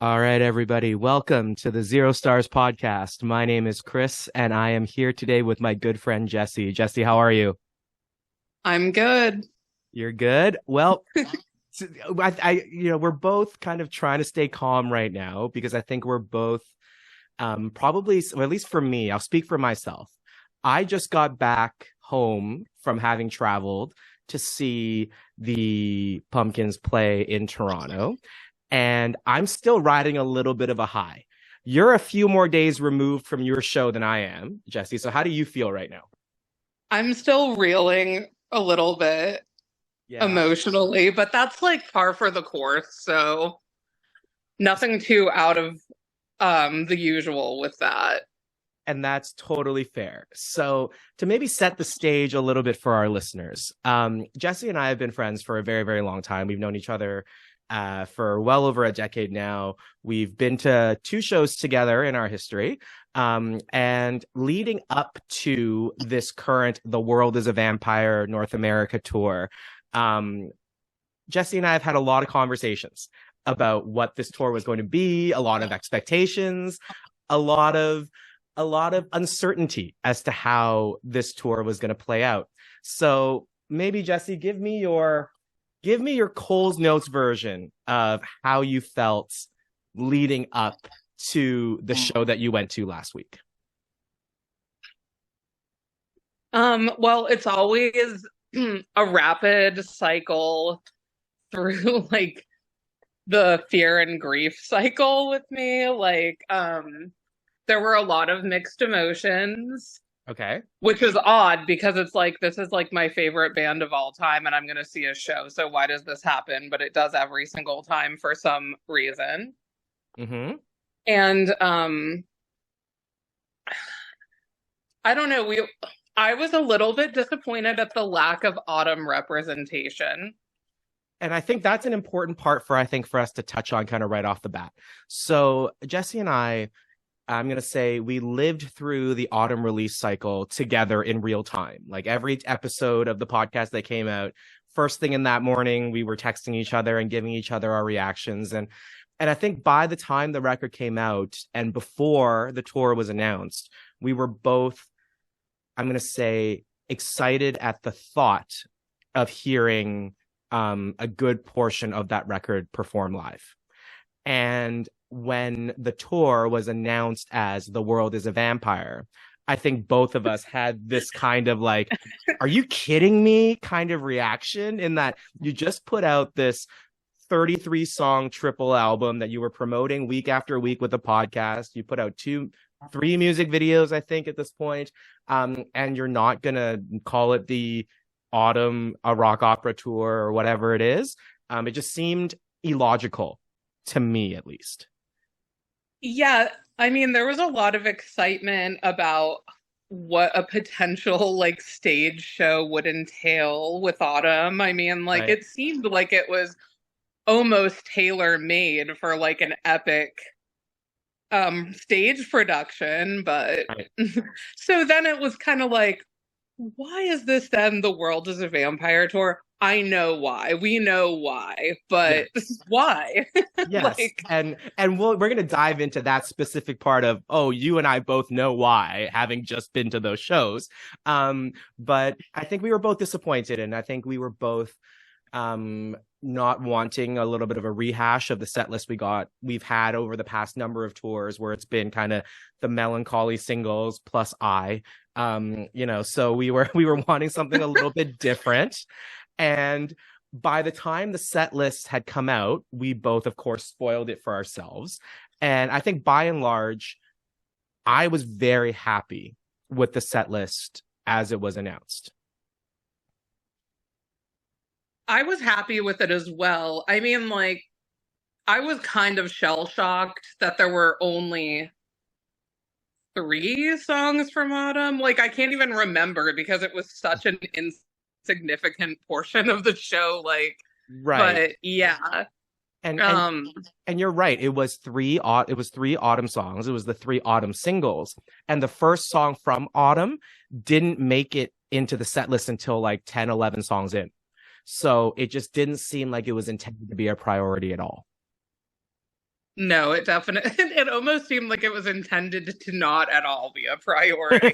All right, everybody. Welcome to the Zero Stars podcast. My name is Chris, and I am here today with my good friend Jesse. Jesse, how are you? I'm good. You're good? Well, we're both kind of trying to stay calm right now because I think we're both probably, or at least for me, I'll speak for myself. I just got back home from having traveled to see the Pumpkins play in Toronto, and I'm still riding a little bit of a high. You're a few more days removed from your show than I am, Jesse. So how do you feel right now? I'm still reeling a little bit Yeah. emotionally, but that's like par for the course, so nothing too out of the usual with that. And that's totally fair. So, to maybe set the stage a little bit for our listeners, Jesse and I have been friends for a very, very long time. We've known each other for well over a decade now. We've been to two shows together in our history. And leading up to this current The World is a Vampire North America tour, Jesse and I have had a lot of conversations about what this tour was going to be, a lot of expectations, a lot of uncertainty as to how this tour was going to play out. So maybe Jesse, give me your Cole's Notes version of how you felt leading up to the show that you went to last week. Well, it's always a rapid cycle through like the fear and grief cycle with me. There were a lot of mixed emotions, Okay. which is odd because it's like this is like my favorite band of all time and I'm going to see a show. So why does this happen? But it does every single time for some reason. Mm-hmm. And I don't know, I was a little bit disappointed at the lack of autumn representation. And I think that's an important part for us to touch on kind of right off the bat. So Jesse and I'm going to say we lived through the autumn release cycle together in real time. Like every episode of the podcast that came out, first thing in that morning, we were texting each other and giving each other our reactions. And I think by the time the record came out and before the tour was announced, we were both, I'm going to say, excited at the thought of hearing a good portion of that record perform live. And when the tour was announced as The World is a Vampire, I think both of us had this kind of like, are you kidding me kind of reaction in that you just put out this 33 song triple album that you were promoting week after week with a podcast. You put out three music videos, I think, at this point. And you're not going to call it the Autumn, a rock opera tour or whatever it is. It just seemed illogical to me, at least. Yeah, I mean, there was a lot of excitement about what a potential like stage show would entail with Autumn. I mean, like Right. it seemed like it was almost tailor made for like an epic stage production, but Right. so then it was kind of like, why is this then the World is a Vampire tour? I know why. We know why, but Yes. why? Yes. Like, And we're gonna dive into that specific part of, oh, you and I both know why, having just been to those shows. But I think we were both disappointed, and I think we were both not wanting a little bit of a rehash of the set list we've had over the past number of tours where it's been kind of the melancholy singles plus so we were wanting something a little bit different. And by the time the set list had come out, we both, of course, spoiled it for ourselves. And I think by and large, I was very happy with the set list as it was announced. I was happy with it as well. I mean, like, I was kind of shell shocked that there were only three songs from Autumn. Like, I can't even remember because it was such an insignificant portion of the show. Like, Right. but yeah. And and Um, and you're right. It was three autumn songs. It was the three autumn singles. And the first song from Autumn didn't make it into the set list until like 10, 11 songs in. So it just didn't seem like it was intended to be a priority at all. No, it definitely, it almost seemed like it was intended to not at all be a priority.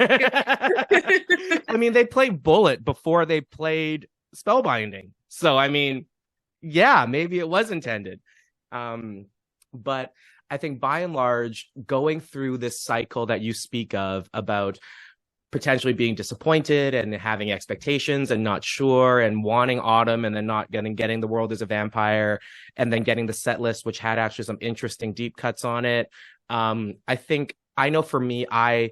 I mean, they played Bullet before they played Spellbinding. So, I mean, yeah, maybe it was intended. Um, but I think by and large, going through this cycle that you speak of about potentially being disappointed and having expectations and not sure and wanting autumn and then not getting the world as a vampire and then getting the set list, which had actually some interesting deep cuts on it. I think I know for me, I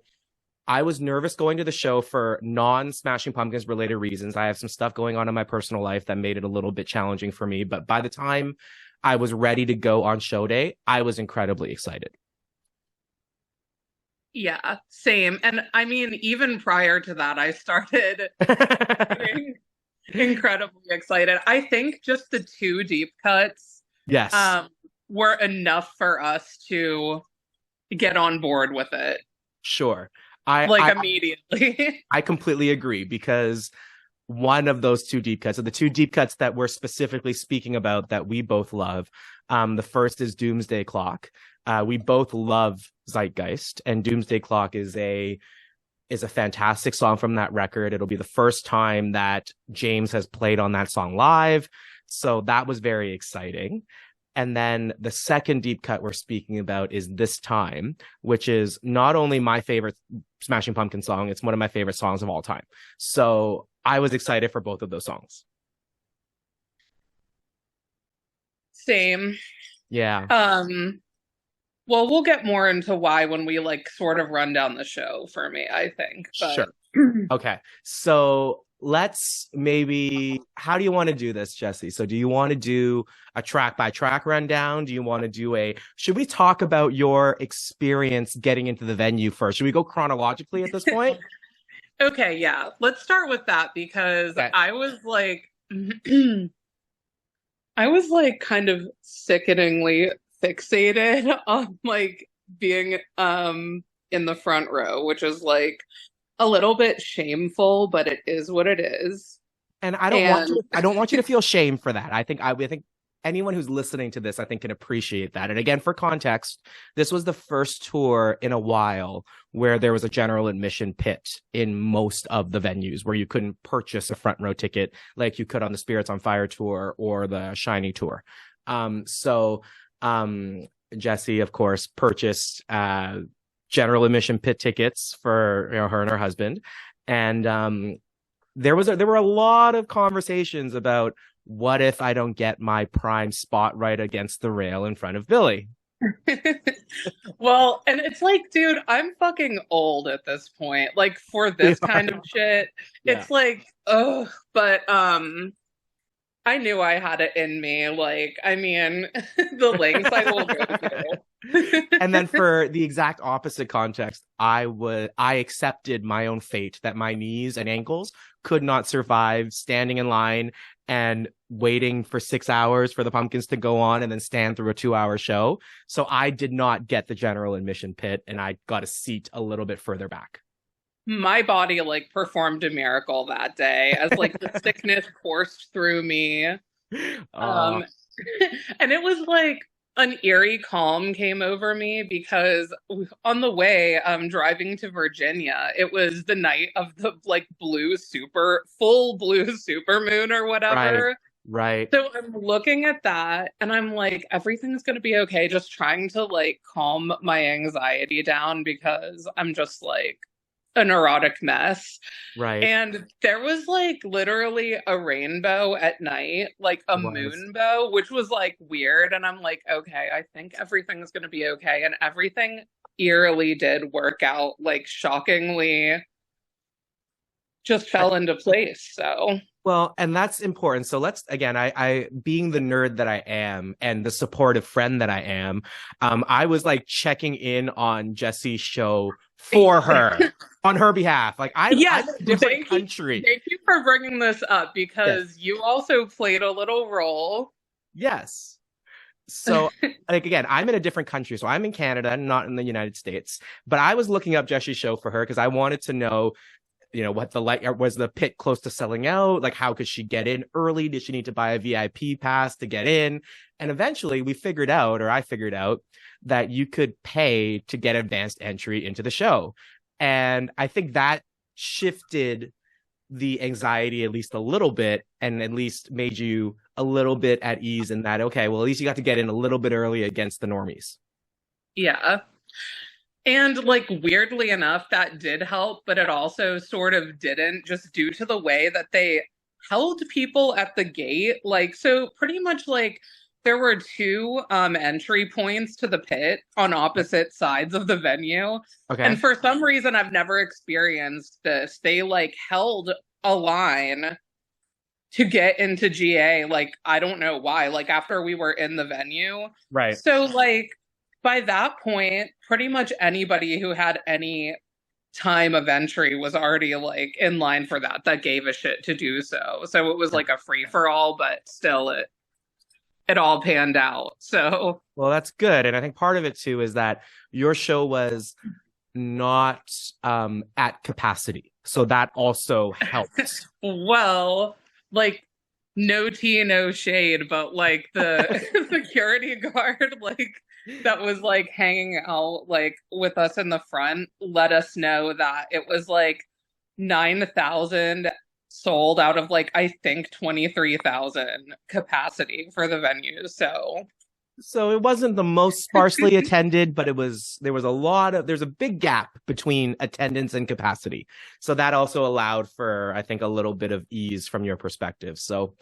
was nervous going to the show for non-Smashing Pumpkins related reasons. I have some stuff going on in my personal life that made it a little bit challenging for me. But by the time I was ready to go on show day, I was incredibly excited. Yeah, same. And I mean, even prior to that, I started getting incredibly excited. I think just the two deep cuts Yes, um were enough for us to get on board with it sure. I, like I immediately. I completely agree because one of those two deep cuts, so the two deep cuts that we're specifically speaking about that we both love. The first is Doomsday Clock. We both love Zeitgeist, and Doomsday Clock is a fantastic song from that record. It'll be the first time that James has played on that song live, so that was very exciting. And then the second deep cut we're speaking about is This Time, which is not only my favorite Smashing Pumpkin song, it's one of my favorite songs of all time. So I was excited for both of those songs. Same. Yeah, Um, well, we'll get more into why when we like sort of run down the show for me, I think. But sure. Okay. So let's maybe, how do you want to do this, Jesse? So do you want to do a track by track rundown? Do you want to do should we talk about your experience getting into the venue first? Should we go chronologically at this point? okay, yeah, let's start with that because Okay. I was like kind of sickeningly fixated on like being in the front row, which is like a little bit shameful, but it is what it is. And And I don't want you to feel shame for that. I think anyone who's listening to this, I think can appreciate that. And again, for context, this was the first tour in a while where there was a general admission pit in most of the venues where you couldn't purchase a front row ticket like you could on the Spirits on Fire tour or the Shiny tour. So Jesse, of course, purchased general admission pit tickets for her and her husband. And there were a lot of conversations about what if I don't get my prime spot right against the rail in front of Billy. well, and it's like, dude, I'm fucking old at this point. Like for this kind of shit, Yeah. it's like, ugh, but I knew I had it in me. Like, I mean, the lengths I will go And to. then for the exact opposite context, I accepted my own fate that my knees and ankles could not survive standing in line and waiting for 6 hours for the Pumpkins to go on and then stand through a 2 hour show. So I did not get the general admission pit and I got a seat a little bit further back. My body like performed a miracle that day as like the sickness coursed through me. Uh, Um, and it was like an eerie calm came over me because on the way driving to Virginia, it was the night of the like full blue super moon or right, whatever. right. So I'm looking at that and I'm like, everything's gonna be okay, just trying to like calm my anxiety down because I'm just like a neurotic mess. Right. And there was like literally a rainbow at night, like a It was. moonbow, which was like weird. And I'm like, okay, I think everything's going to be okay. And everything eerily did work out, like shockingly just fell into place. So, Well, and that's important. So let's again, I being the nerd that I am and the supportive friend that I am, I was like checking in on Jesse's show for her on her behalf. Like I'm yes, in a different country. thank you for bringing this up Yes. because you also played a little role. Yes. So like again, I'm in a different country. So I'm in Canada, not in the United States. But I was looking up Jesse's show for her because I wanted to know what the light was, the pit close to selling out, like how could she get in early, did she need to buy a VIP pass to get in? And eventually I figured out that you could pay to get advanced entry into the show. And I think that shifted the anxiety at least a little bit, and at least made you a little bit at ease in that, okay, well, at least you got to get in a little bit early against the normies. Yeah. And like weirdly enough, that did help, but it also sort of didn't, just due to the way that they held people at the gate. Like, so pretty much like there were two entry points to the pit on opposite sides of the venue. Okay. And for some reason I've never experienced this. They like held a line to get into GA. Like, I don't know why, like after we were in the venue. Right. So like by that point, pretty much anybody who had any time of entry was already like in line for that gave a shit to do so. So it was like a free for all, but still it all panned out. So well, that's good. And I think part of it too is that your show was not at capacity. So that also helps. well, like no tea, no shade, but like the security guard, like that was like hanging out like with us in the front, let us know that it was like 9,000 sold out of like I think 23,000 capacity for the venue. So it wasn't the most sparsely attended, but there's a big gap between attendance and capacity. So that also allowed for, I think, a little bit of ease from your perspective. So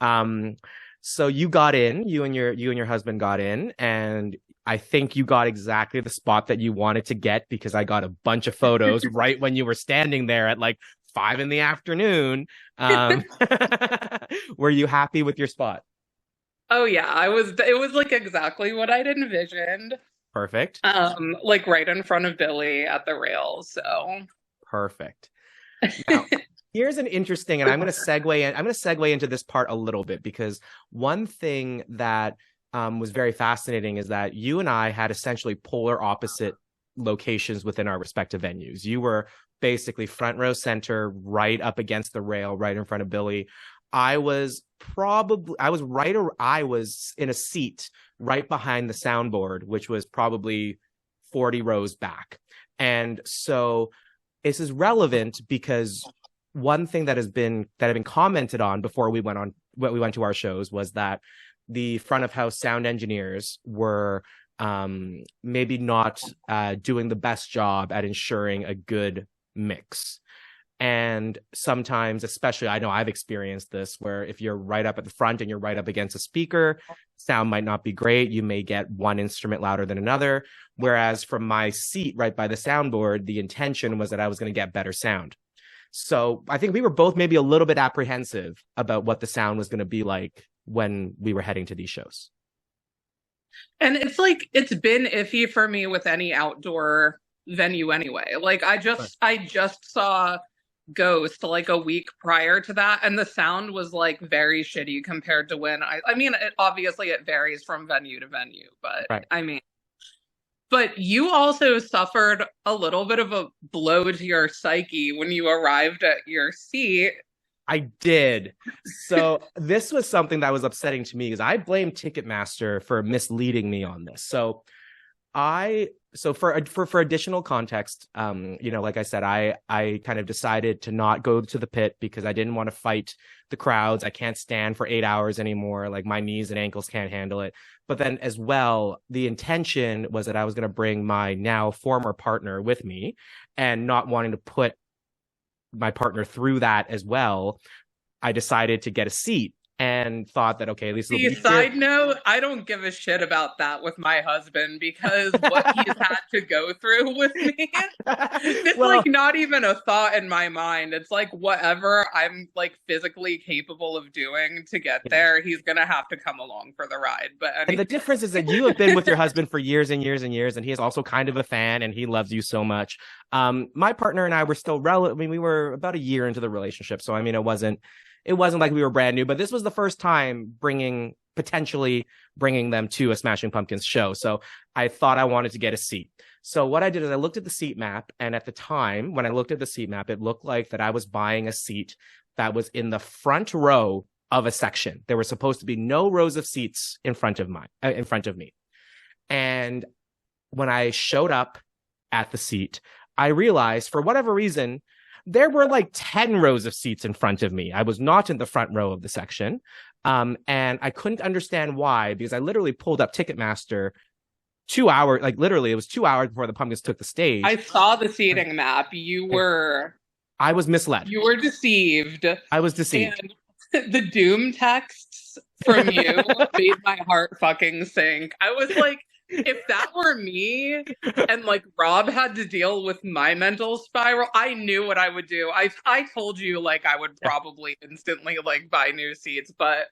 you got in, you and your husband got in, and I think you got exactly the spot that you wanted to get, because I got a bunch of photos right when you were standing there at like 5 PM. Were you happy with your spot? Oh yeah, it was like exactly what I'd envisioned. Perfect. Like right in front of Billy at the rails. So perfect. Now, here's an interesting, and I'm going to segue into this part a little bit, because one thing that was very fascinating is that you and I had essentially polar opposite locations within our respective venues. You were basically front row center, right up against the rail, right in front of Billy. I was in a seat right behind the soundboard, which was probably 40 rows back. And so this is relevant because one thing that had been commented on before we went to our shows was that the front of house sound engineers were maybe not doing the best job at ensuring a good mix. And sometimes, especially, I know I've experienced this, where if you're right up at the front and you're right up against a speaker, sound might not be great. You may get one instrument louder than another. Whereas from my seat right by the soundboard, the intention was that I was going to get better sound. So I think we were both maybe a little bit apprehensive about what the sound was going to be like when we were heading to these shows. And it's like, it's been iffy for me with any outdoor venue anyway. Like I just saw Ghost like a week prior to that, and the sound was like very shitty compared to when I mean, obviously it varies from venue to venue, but right. I mean, but you also suffered a little bit of a blow to your psyche when you arrived at your seat. I did. So this was something that was upsetting to me, because I blame Ticketmaster for misleading me on this. So for additional context, like I said, I kind of decided to not go to the pit because I didn't want to fight the crowds. I can't stand for 8 hours anymore. Like my knees and ankles can't handle it. But then as well, the intention was that I was going to bring my now former partner with me, and not wanting to put my partner through that as well, I decided to get a seat. And thought that, okay, at least it'll be side note, I don't give a shit about that with my husband, because what he's had to go through with me, it's like not even a thought in my mind. It's like whatever I'm like physically capable of doing to get there, he's gonna have to come along for the ride. But and the difference is that you have been with your husband for years and years and years, and he is also kind of a fan, and he loves you so much. My partner and I were still we were about a year into the relationship, so I mean, it wasn't like we were brand new, but this was the first time bringing potentially bringing them to a Smashing Pumpkins show. So I thought I wanted to get a seat. So what I did is I looked at the seat map, and at the time when I looked at the seat map, it looked like that I was buying a seat that was in the front row of a section. There were supposed to be no rows of seats in front of me. And when I showed up at the seat, I realized for whatever reason, there were like 10 rows of seats in front of me. I was not in the front row of the section. And I couldn't understand why, because I literally pulled up Ticketmaster 2 hours, like literally it was 2 hours before the Pumpkins took the stage. I saw the seating map. I was misled. You were deceived. I was deceived. And the doom texts from you made my heart fucking sink. I was like, if that were me and like Rob had to deal with my mental spiral, I knew what I would do. I told you like I would probably instantly like buy new seats, but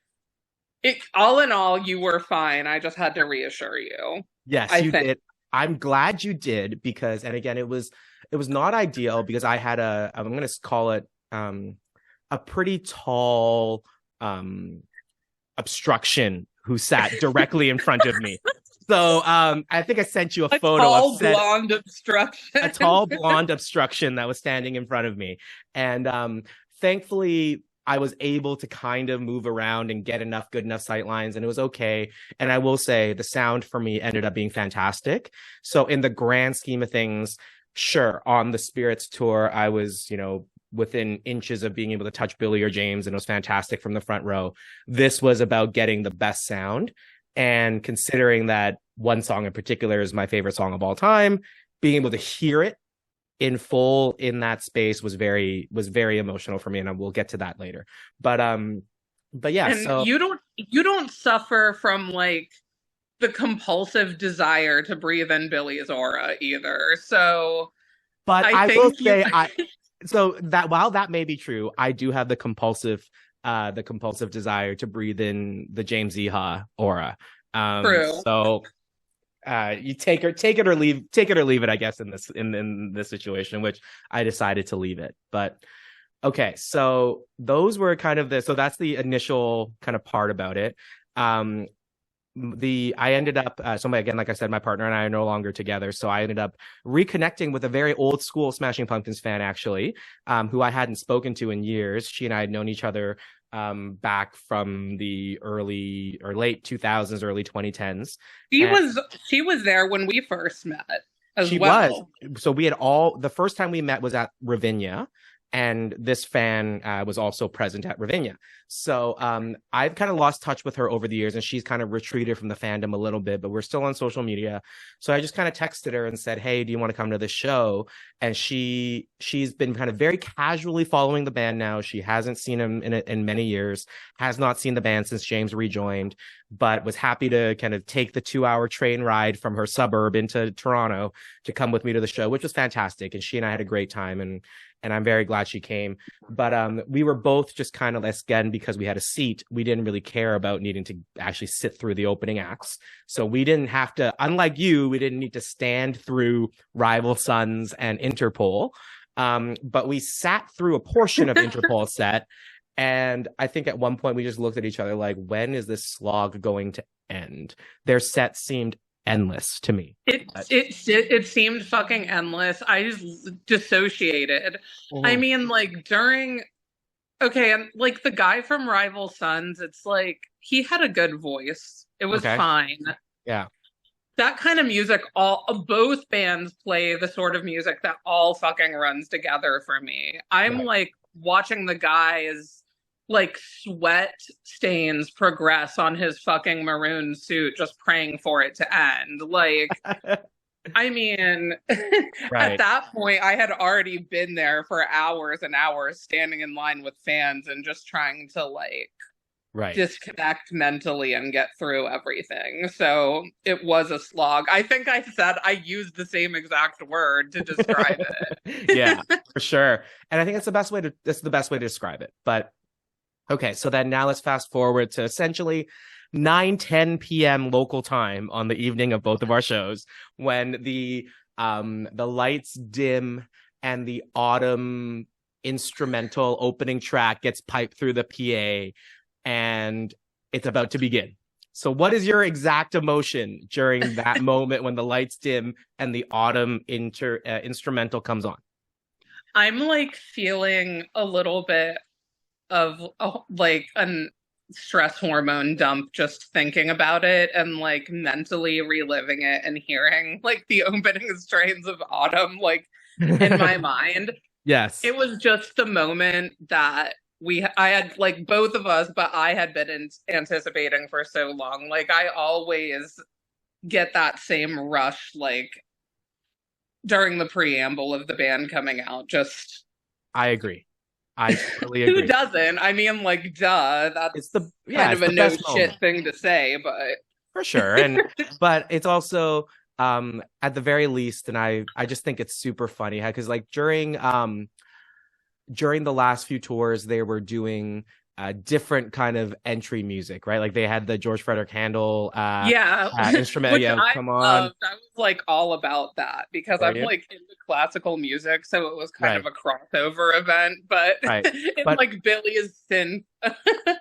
all in all, you were fine. I just had to reassure you. Yes, you did. I'm glad you did, because, and again, it was not ideal because I had I'm going to call it a pretty tall obstruction who sat directly in front of me. So I think I sent you a photo of blonde obstruction. A tall blonde obstruction that was standing in front of me. And thankfully, I was able to kind of move around and get good enough sight lines, and it was okay. And I will say the sound for me ended up being fantastic. So in the grand scheme of things, sure, on the Spirits tour, I was, within inches of being able to touch Billy or James, and it was fantastic from the front row. This was about getting the best sound. And considering that one song in particular is my favorite song of all time, being able to hear it in full in that space was very emotional for me, and we'll get to that later. But yeah, and so you don't suffer from like the compulsive desire to breathe in Billy's aura either. So, but I will say, so that while that may be true, I do have the compulsive desire to breathe in the James Iha aura. True. So you take it or leave it, I guess, in this situation, which I decided to leave it. But okay, so those were kind of so that's the initial kind of part about it. I ended up again, like I said, my partner and I are no longer together, so I ended up reconnecting with a very old school Smashing Pumpkins fan, actually, who I hadn't spoken to in years. She and I had known each other back from the early or late 2000s, early 2010s. She was there when we first met as she well. Was. So the first time we met was at Ravinia, and this fan was also present at Ravinia. So I've kind of lost touch with her over the years, and she's kind of retreated from the fandom a little bit, but we're still on social media. So I just kind of texted her and said, hey, do you want to come to this show? And she's been kind of very casually following the band now. She hasn't seen him in many years, has not seen the band since James rejoined, but was happy to kind of take the 2-hour train ride from her suburb into Toronto to come with me to the show, which was fantastic. And she and I had a great time, and I'm very glad she came. But we were both just kind of, again, because we had a seat, we didn't really care about needing to actually sit through the opening acts. So we didn't have to, unlike you, we didn't need to stand through Rival Sons and Interpol. But we sat through a portion of Interpol set. And I think at one point we just looked at each other like, when is this slog going to end? Their set seemed endless to me. It seemed fucking endless. I just dissociated. Mm-hmm. I mean, like and like the guy from Rival Sons, it's like he had a good voice. It was fine. Yeah. That kind of music, both bands play the sort of music that all fucking runs together for me. I'm like watching the guys like sweat stains progress on his fucking maroon suit, just praying for it to end. Like, I mean, at that point, I had already been there for hours and hours standing in line with fans and just trying to like disconnect mentally and get through everything. So it was a slog. I think I used the same exact word to describe it. Yeah, for sure. And I think that's the best way to describe it. But okay, so then now let's fast forward to essentially 9:10 p.m. local time on the evening of both of our shows, when the lights dim and the Autumn instrumental opening track gets piped through the PA, and it's about to begin. So what is your exact emotion during that moment when the lights dim and the autumn instrumental comes on? I'm like feeling a little bit of like a stress hormone dump just thinking about it and like mentally reliving it and hearing like the opening strains of Autumn like in my mind. Yes. It was just the moment that I had like both of us, but I had been anticipating for so long. Like I always get that same rush like during the preamble of the band coming out. Just I agree. I totally who agree. doesn't? I mean, like, duh, It's that's the yeah, kind it's of a the no best shit moment thing to say, but for sure. And but it's also at the very least, and I just think it's super funny because like during the last few tours, they were doing different kind of entry music, right? Like they had the George Frederick Handel yeah, instrument. which Yeah, I come on, loved. I was like all about that because were I'm you? like into classical music, so it was kind of Right, a crossover event, but right. in But like Billy's synth.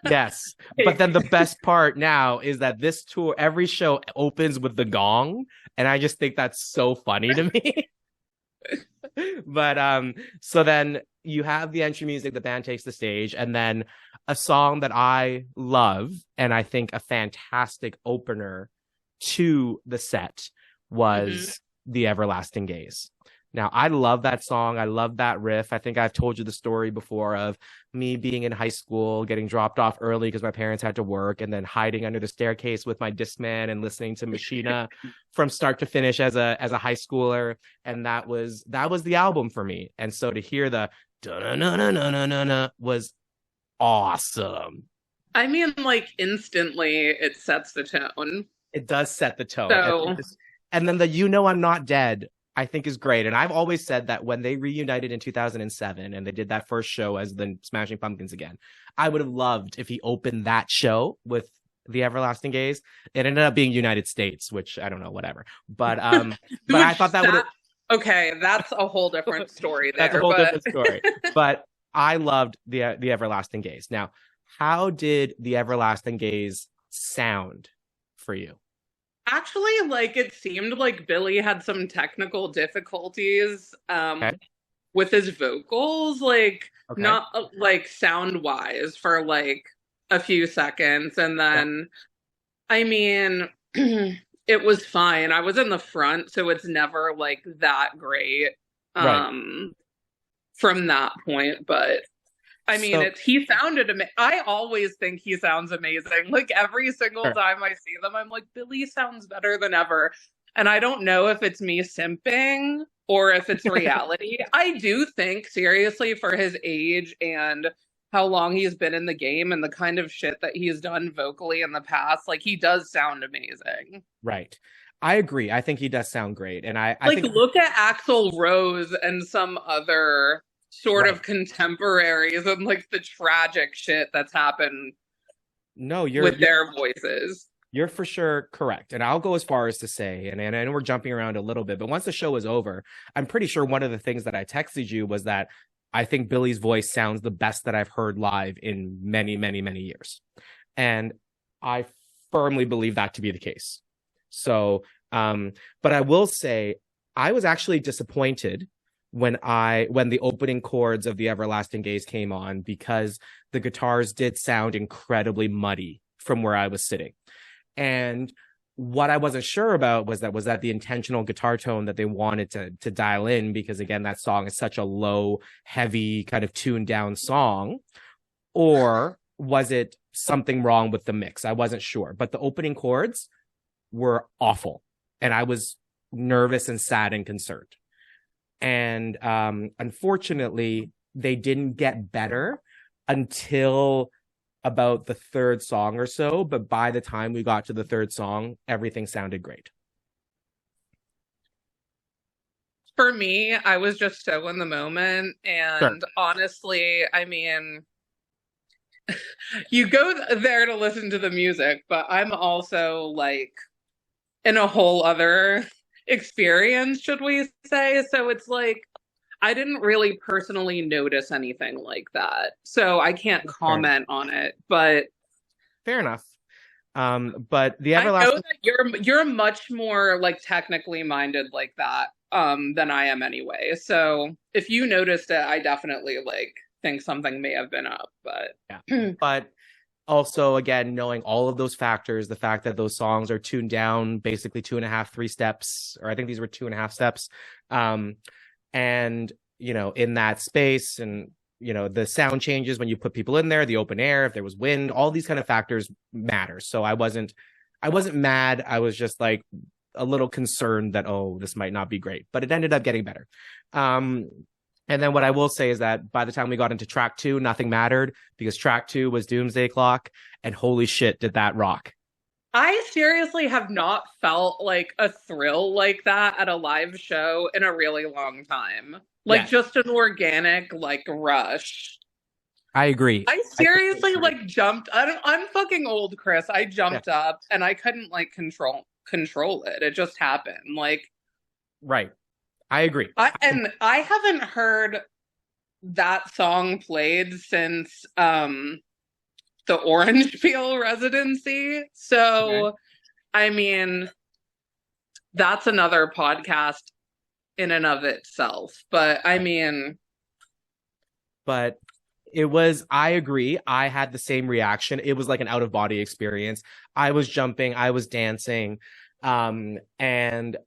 yes, but then the best part now is that this tour, every show opens with the gong, and I just think that's so funny to me. But so then you have the entry music, the band takes the stage, and then a song that I love and I think a fantastic opener to the set Mhm. was The Everlasting Gaze. Now, I love that song. I love that riff. I think I've told you the story before of me being in high school, getting dropped off early because my parents had to work, and then hiding under the staircase with my Discman and listening to Machina from start to finish as a high schooler. And that was the album for me. And so to hear the na na na na na na was awesome. I mean, like instantly, it sets the tone. It does set the tone. So, And then the You Know I'm Not Dead, I think is great. And I've always said that when they reunited in 2007 and they did that first show as the Smashing Pumpkins again, I would have loved if he opened that show with The Everlasting Gaze. It ended up being United States, which I don't know, whatever. But I thought which that would have that okay, that's a whole different story that's a there, whole but different story. But I loved the Everlasting Gaze. Now, how did the Everlasting Gaze sound for you? actually, like it seemed like Billy had some technical difficulties Okay. with his vocals, like Okay. not like sound wise for like a few seconds. And Yeah. then, I mean, it was fine. I was in the front, so it's never like that great Right. um from that point, but I mean, So it's he sounded amazing. I always think he sounds amazing. Like every single sure. time I see them, I'm like, Billy sounds better than ever. And I don't know if it's me simping or if it's reality. I do think, seriously, for his age and how long he's been in the game and the kind of shit that he's done vocally in the past, like he does sound amazing. Right. I agree. I think he does sound great. And I Like, think look at Axl Rose and some other sort right. of contemporaries and like the tragic shit that's happened No, with their voices. you're for sure correct. And I'll go as far as to say, and I know we're jumping around a little bit, but once the show is over, I'm pretty sure one of the things that I texted you was that I think Billy's voice sounds the best that I've heard live in many, many, many years. And I firmly believe that to be the case. So, but I will say I was actually disappointed when the opening chords of the Everlasting Gaze came on because the guitars did sound incredibly muddy from where I was sitting. And what I wasn't sure about was that the intentional guitar tone that they wanted to dial in, because again, that song is such a low, heavy, kind of tuned down song, or was it something wrong with the mix? I wasn't sure. But the opening chords were awful. And I was nervous and sad and concerned. And unfortunately, they didn't get better until about the third song or so. But by the time we got to the third song, everything sounded great. For me, I was just so in the moment. Sure. And honestly, I mean, you go there to listen to the music, but I'm also like in a whole other experience, should we say? So it's like, I didn't really personally notice anything like that. So I can't Fair enough. comment on it, but Fair enough. But the I know everlasting, that you're much more like technically minded like that than I am anyway. So if you noticed it, I definitely like think something may have been up, but yeah. But also, again, knowing all of those factors, the fact that those songs are tuned down basically two and a half, three steps, or I think these were two and a half steps. And, in that space, and, the sound changes when you put people in there, the open air, if there was wind, all these kind of factors matter. So I wasn't mad. I was just like a little concerned that, oh, this might not be great, but it ended up getting better. And then what I will say is that by the time we got into track 2, nothing mattered, because track 2 was Doomsday Clock, and holy shit, did that rock. I seriously have not felt like a thrill like that at a live show in a really long time. Like Yeah, just an organic like rush. I agree. I I totally seriously agree. like jumped. I'm fucking old, Chris. I Yeah, jumped up and I couldn't like control it. It just happened. Like right. I agree. I haven't heard that song played since the Orange Peel residency. Okay. So I mean, that's another podcast in and of itself. But I mean, But I agree. I had the same reaction. It was like an out of body experience. I was jumping, I was dancing, and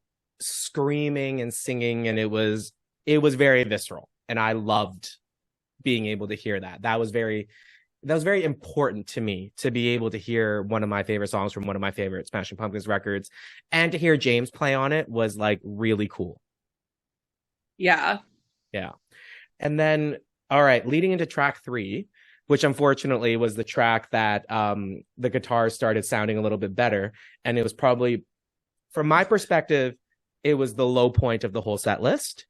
screaming and singing, and it was very visceral. And I loved being able to hear that. That was very important to me, to be able to hear one of my favorite songs from one of my favorite Smashing Pumpkins records, and to hear James play on it was like really cool. yeah. Yeah. And then, all right, leading into track 3, which unfortunately was the track that the guitars started sounding a little bit better. And it was probably, from my perspective, it was the low point of the whole set list.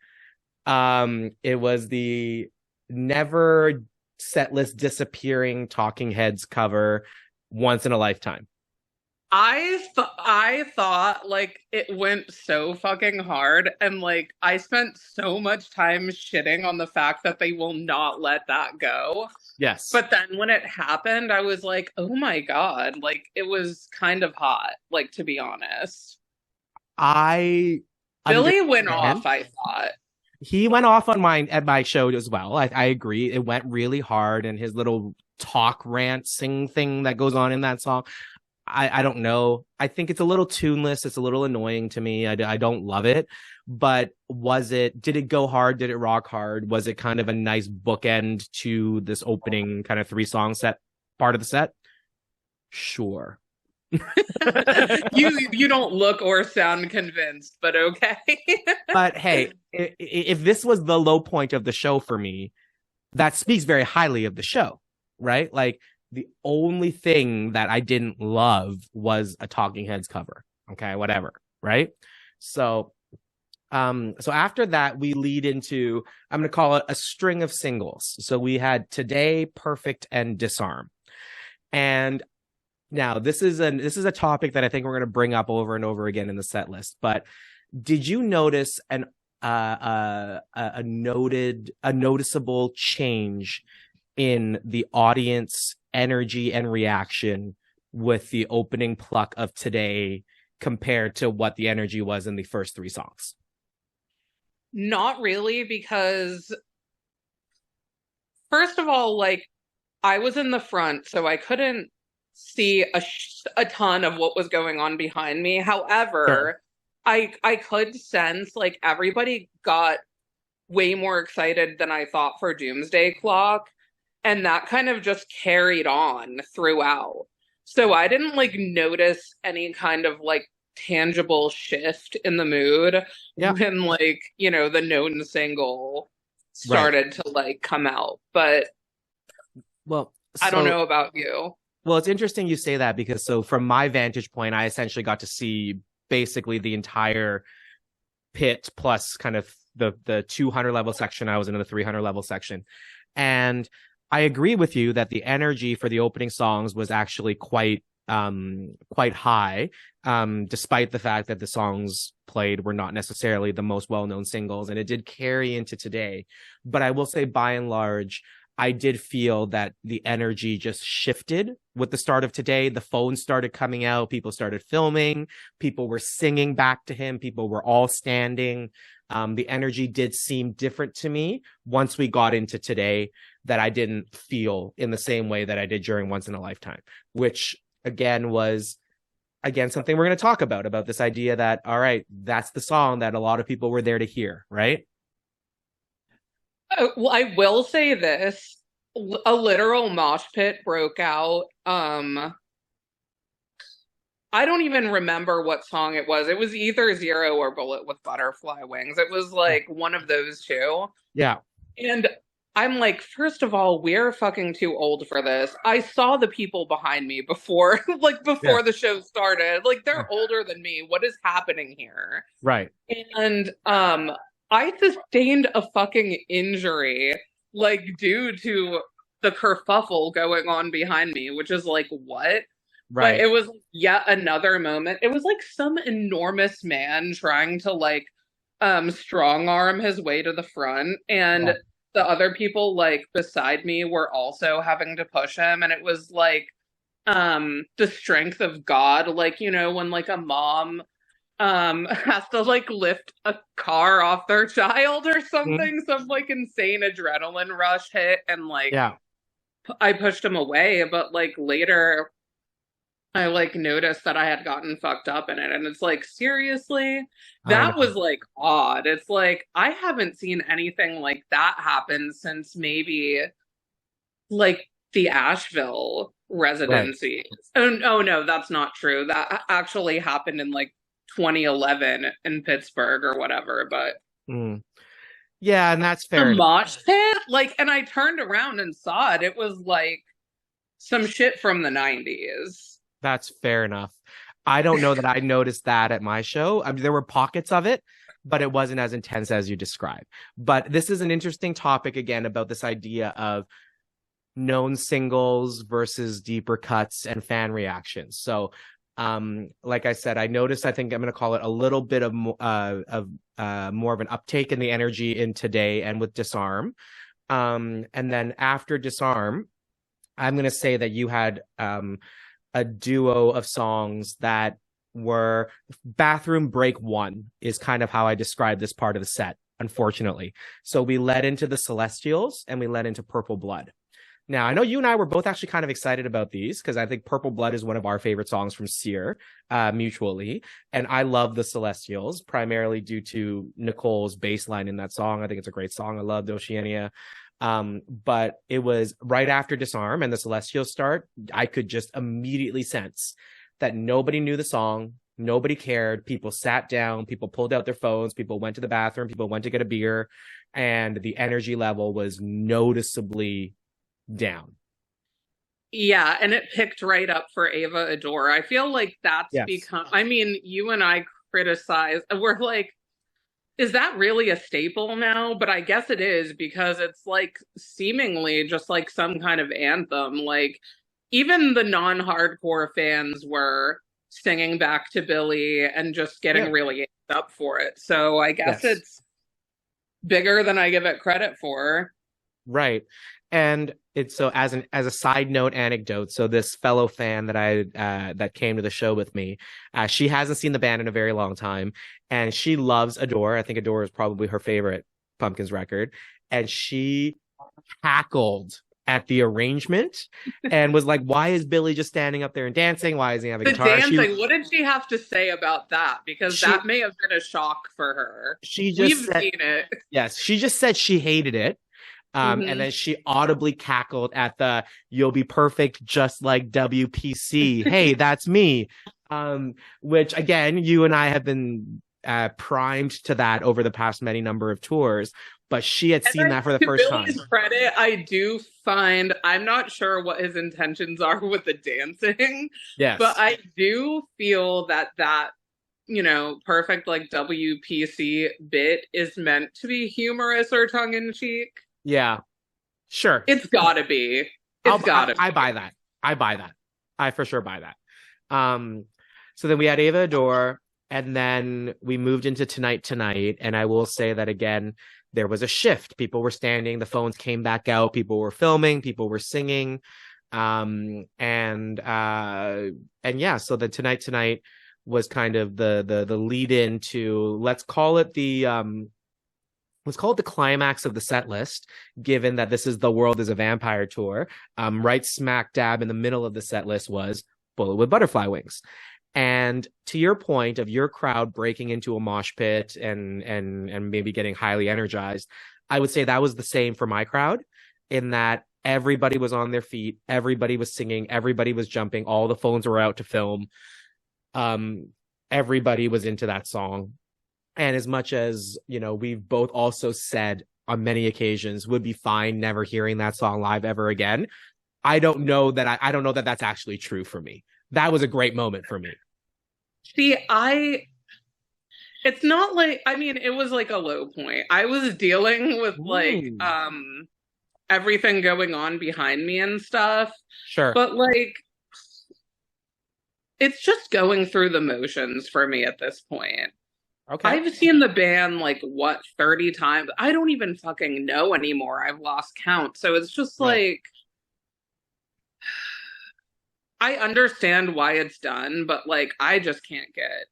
It was the never set list disappearing Talking Heads cover, Once in a Lifetime. I thought like it went so fucking hard, and like I spent so much time shitting on the fact that they will not let that go. Yes. But then when it happened, I was like, "Oh my God." Like it was kind of hot, like to be honest. I Billy went understand. off, I thought. He went off on mine at my show as well. I agree. It went really hard, and his little talk rant sing thing that goes on in that song. I don't know. I think it's a little tuneless. It's a little annoying to me. I don't love it. But did it go hard? Did it rock hard? Was it kind of a nice bookend to this opening kind of 3-song set part of the set? Sure. You don't look or sound convinced, but okay. But hey, if this was the low point of the show for me, that speaks very highly of the show, right? Like, the only thing that I didn't love was a Talking Heads cover. Okay, whatever, right? So, so after that, we lead into, I'm going to call it a string of singles. So we had Today, Perfect, and Disarm. And now this is a topic that I think we're going to bring up over and over again in the set list. But did you notice a noticeable change in the audience energy and reaction with the opening pluck of Today compared to what the energy was in the first 3 songs? Not really, because first of all, like I was in the front, so I couldn't see a ton of what was going on behind me. Sure. However, I could sense like everybody got way more excited than I thought for Doomsday Clock, and that kind of just carried on throughout. So I didn't like notice any kind of like tangible shift in the mood Yeah. when like, the known single Right. started to like come out. But Well, I don't so know about you. well, it's interesting you say that, because so from my vantage point, I essentially got to see basically the entire pit plus kind of the 200 level section. I was in the 300 level section, and I agree with you that the energy for the opening songs was actually quite high, despite the fact that the songs played were not necessarily the most well-known singles, and it did carry into Today. But I will say, by and large, I did feel that the energy just shifted with the start of today. The phones started coming out, people started filming, people were singing back to him, people were all standing. The energy did seem different to me once we got into today, that I didn't feel in the same way that I did during Once in a Lifetime, which again was something we're going to talk about this idea that, all right, that's the song that a lot of people were there to hear, right? Well, I will say this. A literal mosh pit broke out. I don't even remember what song it was. It was either Zero or Bullet with Butterfly Wings. It was like one of those two. Yeah. And I'm like, first of all, we're fucking too old for this. I saw the people behind me before, like before the show started. Like they're older than me. What is happening here? Right. And I sustained a fucking injury, like due to the kerfuffle going on behind me, which is like, what? Right. But it was yet another moment. It was like some enormous man trying to like strong arm his way to the front, and the other people like beside me were also having to push him, and it was like the strength of God, like, you know, when like a mom has to like lift a car off their child or something, some like insane adrenaline rush hit, and like I pushed him away, but like later I like noticed that I had gotten fucked up in it, and it's like, seriously? That was like odd. It's like I haven't seen anything like that happen since maybe like the Asheville residency. Oh no, that's not true. That actually happened in like 2011 in Pittsburgh or whatever, but yeah, and that's fair. The mosh pit, like, and I turned around and saw it. It was like some shit from the 90s. That's fair enough. I don't know that I noticed that at my show. I mean, there were pockets of it, but it wasn't as intense as you described. But this is an interesting topic again about this idea of known singles versus deeper cuts and fan reactions. So, like I said, I noticed, I think I'm going to call it a little bit of more of an uptake in the energy in today and with Disarm. And then after Disarm, I'm going to say that you had a duo of songs that were Bathroom Break 1 is kind of how I describe this part of the set, unfortunately. So we led into the Celestials and we led into Purple Blood. Now, I know you and I were both actually kind of excited about these because I think Purple Blood is one of our favorite songs from Sear, mutually. And I love the Celestials, primarily due to Nicole's bass line in that song. I think it's a great song. I love Oceania. But it was right after Disarm and the Celestials start, I could just immediately sense that nobody knew the song. Nobody cared. People sat down, people pulled out their phones, people went to the bathroom, people went to get a beer, and the energy level was noticeably down. Yeah, and it picked right up for Ava Adore. I feel like that's become, I mean, you and I criticize, we're like, is that really a staple now? But I guess it is, because it's like seemingly just like some kind of anthem. Like even the non-hardcore fans were singing back to Billy and just getting really amped up for it. So I guess it's bigger than I give it credit for. Right. And it's so as a side note anecdote. So this fellow fan that came to the show with me, she hasn't seen the band in a very long time, and she loves Adore. I think Adore is probably her favorite Pumpkins record, and she cackled at the arrangement and was like, "Why is Billy just standing up there and dancing? Why is he having a guitar?" Dancing. What did she have to say about that? Because that may have been a shock for her. We've seen it. Yes, she just said she hated it. And then she audibly cackled at the "You'll be perfect just like WPC." Hey, that's me. Which again, you and I have been primed to that over the past many number of tours, but she had seen that for the first time. To Billy's credit, I do find, I'm not sure what his intentions are with the dancing, but I do feel that you know, perfect like WPC bit is meant to be humorous or tongue-in-cheek. Yeah, sure. It's gotta be. I buy that. I for sure buy that. So then we had Ava Adore, And then we moved into Tonight, and I will say that again, there was a shift. People were standing, the phones came back out, people were filming, people were singing. And yeah, so the Tonight was kind of the lead into, let's call it the climax of the set list, given that this is The World is a Vampire tour. Right smack dab in the middle of the set list was Bullet with Butterfly Wings. And to your point of your crowd breaking into a mosh pit and maybe getting highly energized, I would say that was the same for my crowd, in that everybody was on their feet, everybody was singing, everybody was jumping, all the phones were out to film. Everybody was into that song. And as much as, we've both also said on many occasions, would be fine never hearing that song live ever again, I don't know that that's actually true for me. That was a great moment for me. See, it's not like, I mean, it was like a low point. I was dealing with like, everything going on behind me and stuff. Sure. But like, it's just going through the motions for me at this point. Okay. I've seen the band 30 times. I don't even fucking know anymore. I've lost count. So it's just like, I understand why it's done, but like, I just can't get.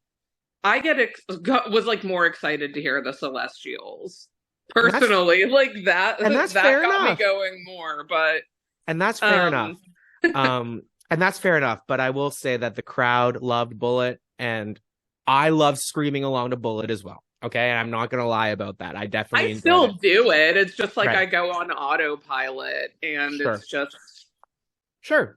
Was like more excited to hear the Celestials personally, like that. And that's that fair got enough. me going more, but and that's fair enough. And that's fair enough. But I will say that the crowd loved Bullet, and I love screaming along to Bullet as well. Okay, and I'm not gonna lie about that. I definitely still do it. It's just like I go on autopilot, and it's just sure.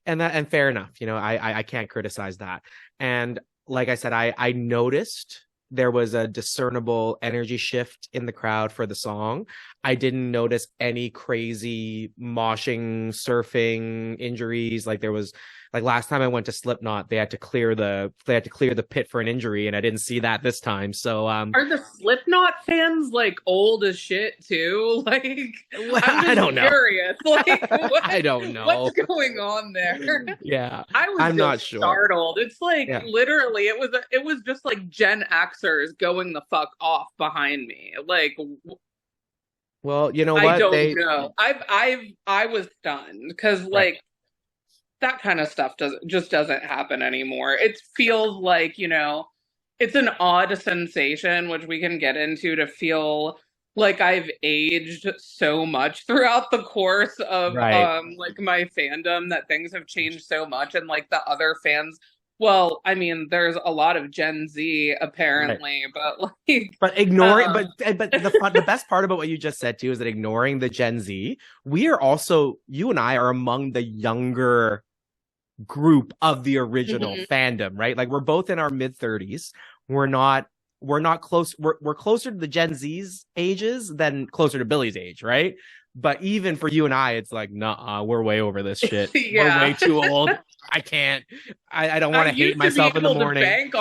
And fair enough. I can't criticize that. And like I said, I noticed there was a discernible energy shift in the crowd for the song. I didn't notice any crazy moshing, surfing injuries. Like there was, like last time I went to Slipknot, they had to clear the pit for an injury, and I didn't see that this time. So are the Slipknot fans like old as shit too? Like I don't know. Curious. Like I don't know what's going on there. Yeah, I'm not sure. Startled. It's like literally, it was just like Gen Xers going the fuck off behind me. Like, well, you know what? I don't know. I was stunned because like. That kind of stuff doesn't happen anymore. It feels like, it's an odd sensation, which we can get into, to feel like I've aged so much throughout the course of like my fandom, that things have changed so much, and like the other fans. Well, I mean, there's a lot of Gen Z apparently, but ignoring, but the best part about what you just said too is that ignoring the Gen Z, you and I are among the younger group of the original fandom, right? Like we're both in our mid-30s. We're not close. We're closer to the Gen Z's ages than closer to Billy's age, right? But even for you and I, it's like, nah, we're way over this shit. We're way too old. I can't. I don't want to hate myself in the morning. To bank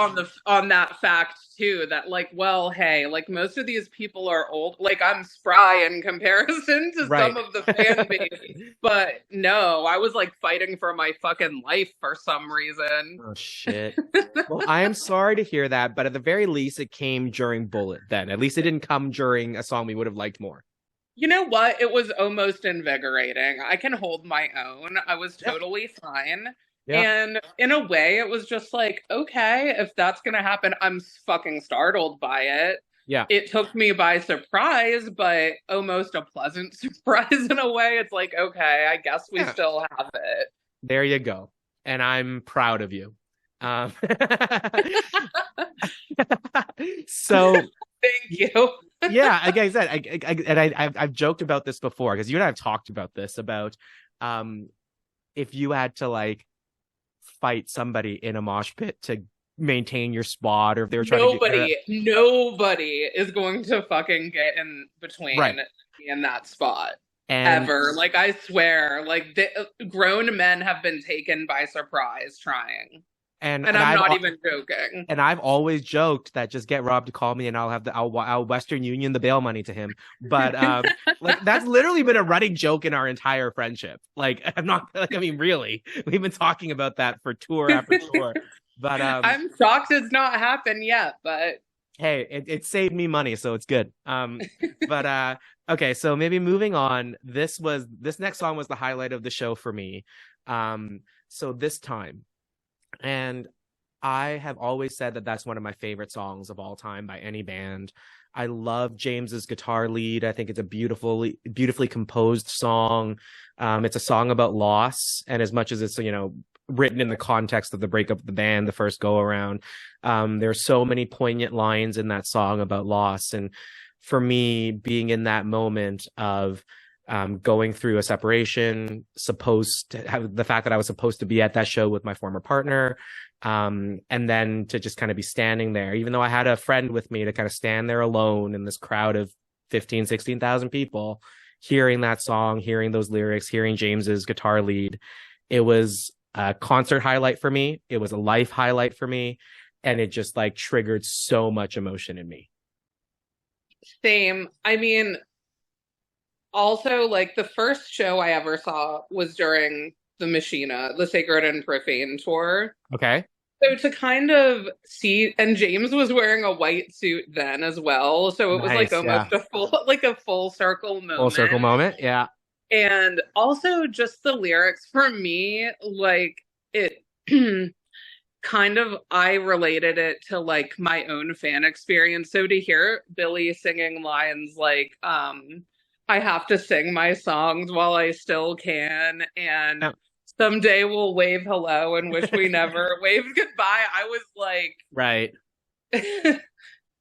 on that fact too. That like, well, hey, like most of these people are old. Like I'm spry in comparison to some of the fan base. But no, I was like fighting for my fucking life for some reason. Oh shit. Well, I am sorry to hear that, but at the very least, it came during Bullet. Then at least it didn't come during a song we would have liked more. You know what? It was almost invigorating. I can hold my own. I was totally fine. Yeah. And in a way, it was just like, okay, if that's going to happen, I'm fucking startled by it. Yeah. It took me by surprise, but almost a pleasant surprise in a way. It's like, okay, I guess we still have it. There you go. And I'm proud of you. So thank you. Yeah, like I said, I've joked about this before, because you and I have talked about this, about if you had to like fight somebody in a mosh pit to maintain your spot, or if they were trying nobody is going to fucking get in between in that spot ever. Like I swear, like grown men have been taken by surprise trying. And I'm not even joking. And I've always joked that just get Rob to call me and I'll Western Union the bail money to him. But like that's literally been a running joke in our entire friendship. Like I'm not, like, I mean, really, we've been talking about that for tour after tour. But I'm shocked it's not happened yet, but hey, it saved me money, so it's good. But okay, so maybe moving on. This next song was the highlight of the show for me. So this time, and I have always said that that's one of my favorite songs of all time by any band. I love James's guitar lead. I think it's a beautifully composed song. It's a song about loss, and as much as it's written in the context of the breakup of the band, the first go around, there's so many poignant lines in that song about loss. And for me, being in that moment of going through a separation, supposed to have the fact that I was supposed to be at that show with my former partner, and then to just kind of be standing there, even though I had a friend with me, to kind of stand there alone in this crowd of 16,000 people, hearing that song, hearing those lyrics, hearing James's guitar lead. It was a concert highlight for me. It was a life highlight for me. And it just like triggered so much emotion in me. same. I mean, also, like the first show I ever saw was during the Machina, the Sacred and Profane tour. Okay. So to kind of see, and James was wearing a white suit then as well, so it was like Nice. Yeah. almost a full circle Full circle moment. moment. Yeah. And also just the lyrics for me, like it kind of I related it to like my own fan experience. So to hear Billy singing lines like I have to sing my songs while I still can, and Yeah. someday we'll wave hello and wish we never waved goodbye. I was like, Right.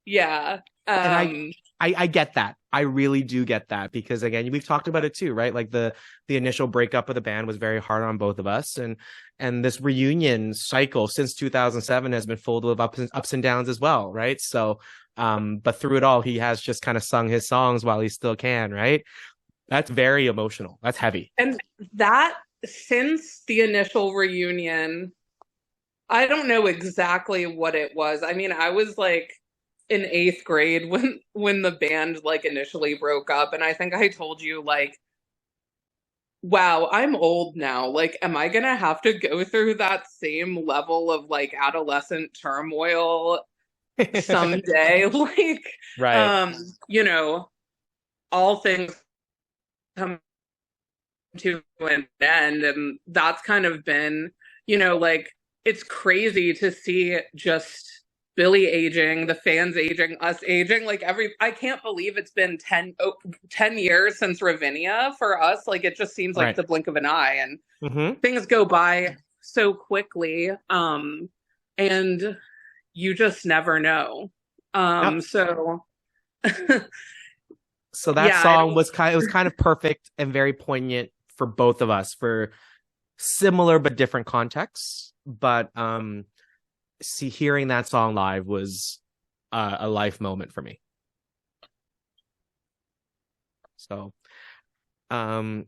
yeah. And I get that. I really do get that, because again, we've talked about it too, right? Like the initial breakup of the band was very hard on both of us, and this reunion cycle since 2007 has been full of ups and downs as well, right? So, but through it all, he has just kind of sung his songs while he still can, right? That's very emotional. That's heavy. And that since the initial reunion, I don't know exactly what it was. I mean, I was like in eighth grade when the band like initially broke up, and I think I told you like, wow, I'm old now. Like, am I gonna have to go through that same level of like adolescent turmoil someday? Like, Right. you know, all things come to an end, and that's kind of been, like it's crazy to see just Billy aging, the fans aging, us aging. Like I can't believe it's been 10 years since Ravinia for us. Like it just seems like Right. the blink of an eye, and Mm-hmm. things go by so quickly. And you just never know. Yep. So So that yeah, I song don't. was kind of perfect and very poignant for both of us, for similar but different contexts. But hearing that song live was a life moment for me. So um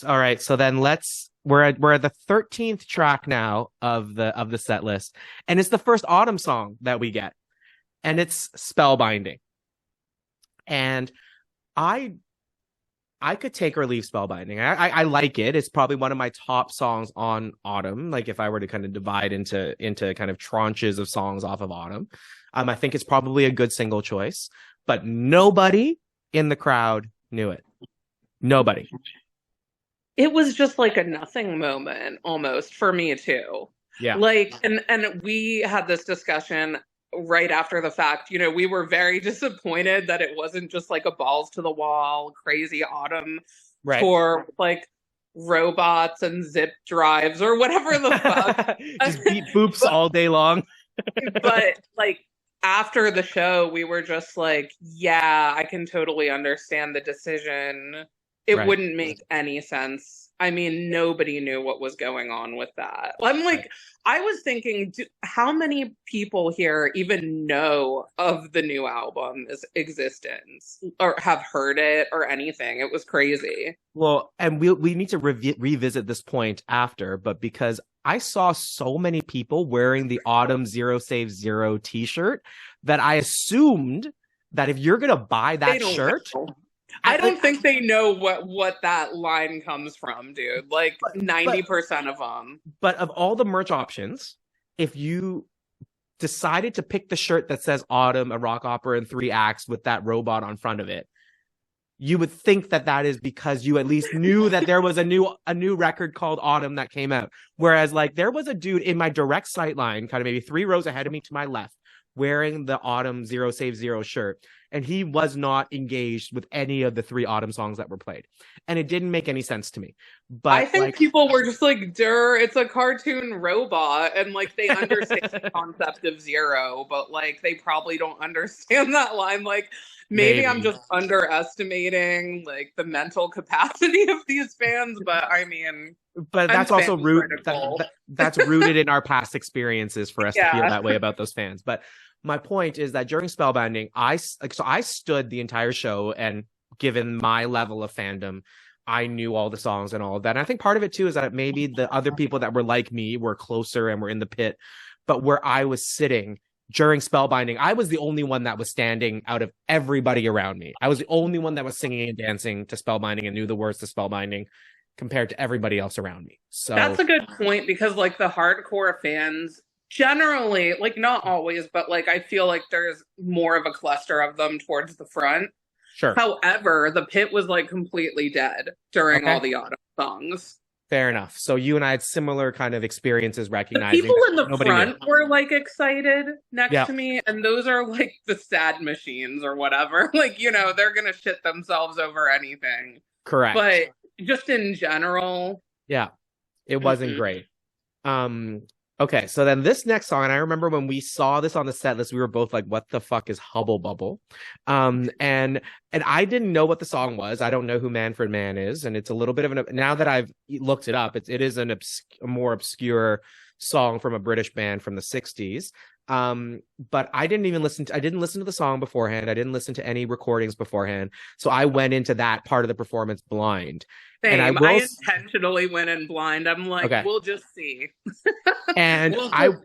all right, so then we're at the 13th track now of the set list, and it's the first Autumn song that we get, and it's Spellbinding. And I could take or leave Spellbinding. I like it. It's probably one of my top songs on Autumn. Like if I were to kind of divide into kind of tranches of songs off of Autumn, I think it's probably a good single choice. But nobody in the crowd knew it. Nobody. It was just like a nothing moment almost for me too. Yeah. Like, and we had this discussion right after the fact. We were very disappointed that it wasn't just like a balls to the wall crazy Autumn Right. tour with, like robots and zip drives or whatever the fuck. Just beat boops all day long. But like after the show, we were just like, yeah, I can totally understand the decision. It Right. wouldn't make any sense. I mean, nobody knew what was going on with that. I'm like, Right. I was thinking, how many people here even know of the new album's existence or have heard it or anything? It was crazy. Well, and we need to revisit this point after, but because I saw so many people wearing the Autumn Zero Save Zero t-shirt that I assumed that if you're gonna buy that shirt, Know. I don't think they know what that line comes from, dude. Like 90% of them. But of all the merch options, if you decided to pick the shirt that says Autumn, a rock opera in 3 acts with that robot on front of it, you would think that that is because you at least knew that there was a new record called Autumn that came out. Whereas like there was a dude in my direct sight line, kind of maybe 3 rows ahead of me to my left, wearing the Autumn Zero Save Zero shirt. And he was not engaged with any of the 3 Autumn songs that were played. And it didn't make any sense to me. But I think like, people were just like, it's a cartoon robot. And like they understand the concept of zero, but like they probably don't understand that line. Like maybe I'm just underestimating like the mental capacity of these fans. But I mean, but that's also that's rooted in our past experiences for us to feel that way about those fans. But my point is that during Spellbinding, I stood the entire show, and given my level of fandom, I knew all the songs and all of that. And I think part of it too is that maybe the other people that were like me were closer and were in the pit, but where I was sitting during Spellbinding, I was the only one that was standing out of everybody around me. I was the only one that was singing and dancing to Spellbinding and knew the words to Spellbinding compared to everybody else around me. So that's a good point, because like the hardcore fans generally, like not always, but like I feel like there's more of a cluster of them towards the front. Sure. However, the pit was like completely dead during all the Autumn songs. Fair enough. So you and I had similar kind of experiences recognizing. The people in the front were like excited next to me, and those are like the sad machines or whatever. Like, you know, they're gonna shit themselves over anything. Correct. But just in general, yeah, it wasn't great. Okay, so then this next song, and I remember when we saw this on the set list, we were both like, what the fuck is Hubble Bubble? And I didn't know what the song was. I don't know who Manfred Mann is, and it's a little bit of now that I've looked it up, it is a more obscure song from a British band from the 60s. But I didn't listen to the song beforehand. I didn't listen to any recordings beforehand. So I went into that part of the performance blind. Same. And I intentionally went in blind. I'm like, we'll just see. And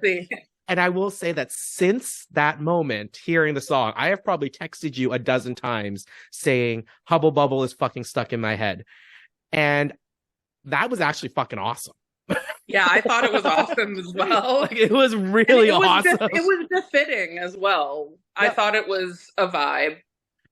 see. And I will say that since that moment, hearing the song, I have probably texted you a dozen times saying Hubble Bubble is fucking stuck in my head. And that was actually fucking awesome. Yeah, I thought it was awesome as well. Like, it was really awesome. It was befitting as well. Yeah. I thought it was a vibe.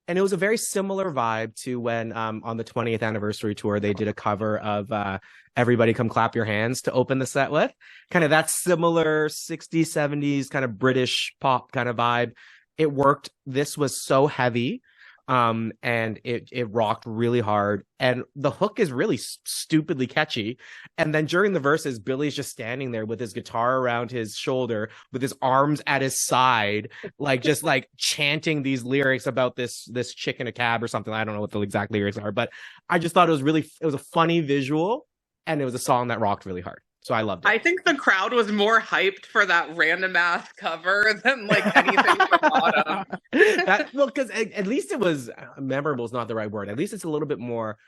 And it was a very similar vibe to when on the 20th anniversary tour, they did a cover of Everybody Come Clap Your Hands to open the set with. Kind of that similar 60s, 70s kind of British pop kind of vibe. It worked. This was so heavy. And it rocked really hard, and the hook is really stupidly catchy. And then during the verses, Billy's just standing there with his guitar around his shoulder, with his arms at his side, like just like chanting these lyrics about this chick in a cab or something. I don't know what the exact lyrics are, but I just thought it was a funny visual, and it was a song that rocked really hard. So I loved it. I think the crowd was more hyped for that random ass cover than like anything from Autumn. Well, because at least it was memorable is not the right word. At least it's a little bit more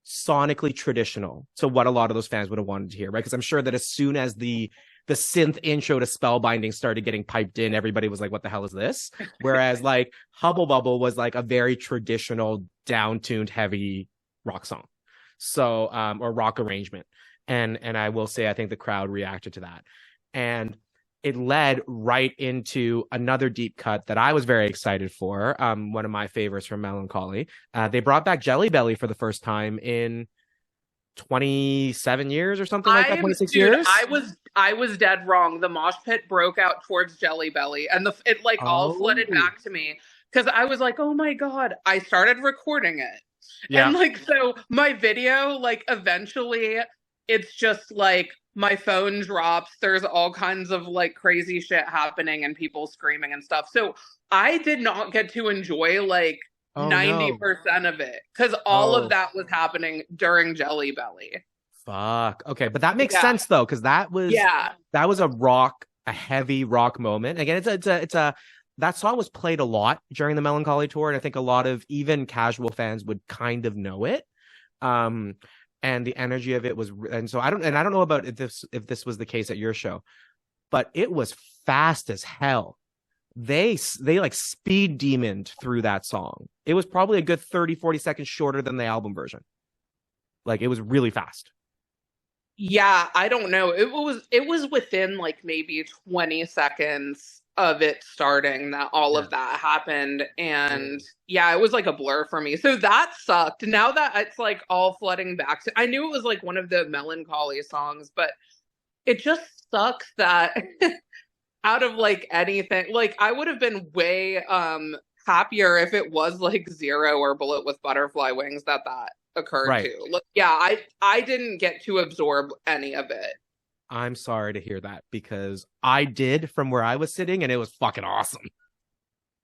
sonically traditional to what a lot of those fans would have wanted to hear, right? Because I'm sure that as soon as the synth intro to Spellbinding started getting piped in, everybody was like, what the hell is this? Whereas like Hubble Bubble was like a very traditional, down-tuned, heavy rock song. So, or rock arrangement. And I will say, I think the crowd reacted to that. And it led right into another deep cut that I was very excited for. One of my favorites from Melancholy. They brought back Jelly Belly for the first time in 27 years or something like that, 26 years. I was dead wrong. The mosh pit broke out towards Jelly Belly, and it like all flooded back to me. Because I was like, oh my God, I started recording it. Yeah. And like, so my video, like eventually it's just like my phone drops. There's all kinds of like crazy shit happening and people screaming and stuff. So I did not get to enjoy like 90% of it, because all of that was happening during Jelly Belly. Fuck. Okay, but that makes sense though, because that was a heavy rock moment. Again, it's a that song was played a lot during the Melancholy tour, and I think a lot of even casual fans would kind of know it. And the energy of it was, and so I don't know about if this was the case at your show, but it was fast as hell. They like speed demoned through that song. It was probably a good 30-40 seconds shorter than the album version. Like, it was really fast. Yeah, I don't know. It was within like maybe 20 seconds of it starting that all Yeah. of that happened. And Mm. yeah, it was like a blur for me. So that sucked. Now that it's like all flooding back to, I knew it was like one of the melancholy songs, but it just sucks that out of like anything, like I would have been way happier if it was like Zero or Bullet with Butterfly Wings that occurred Right. to. Look, yeah, I didn't get to absorb any of it. I'm sorry to hear that because I did from where I was sitting and it was fucking awesome.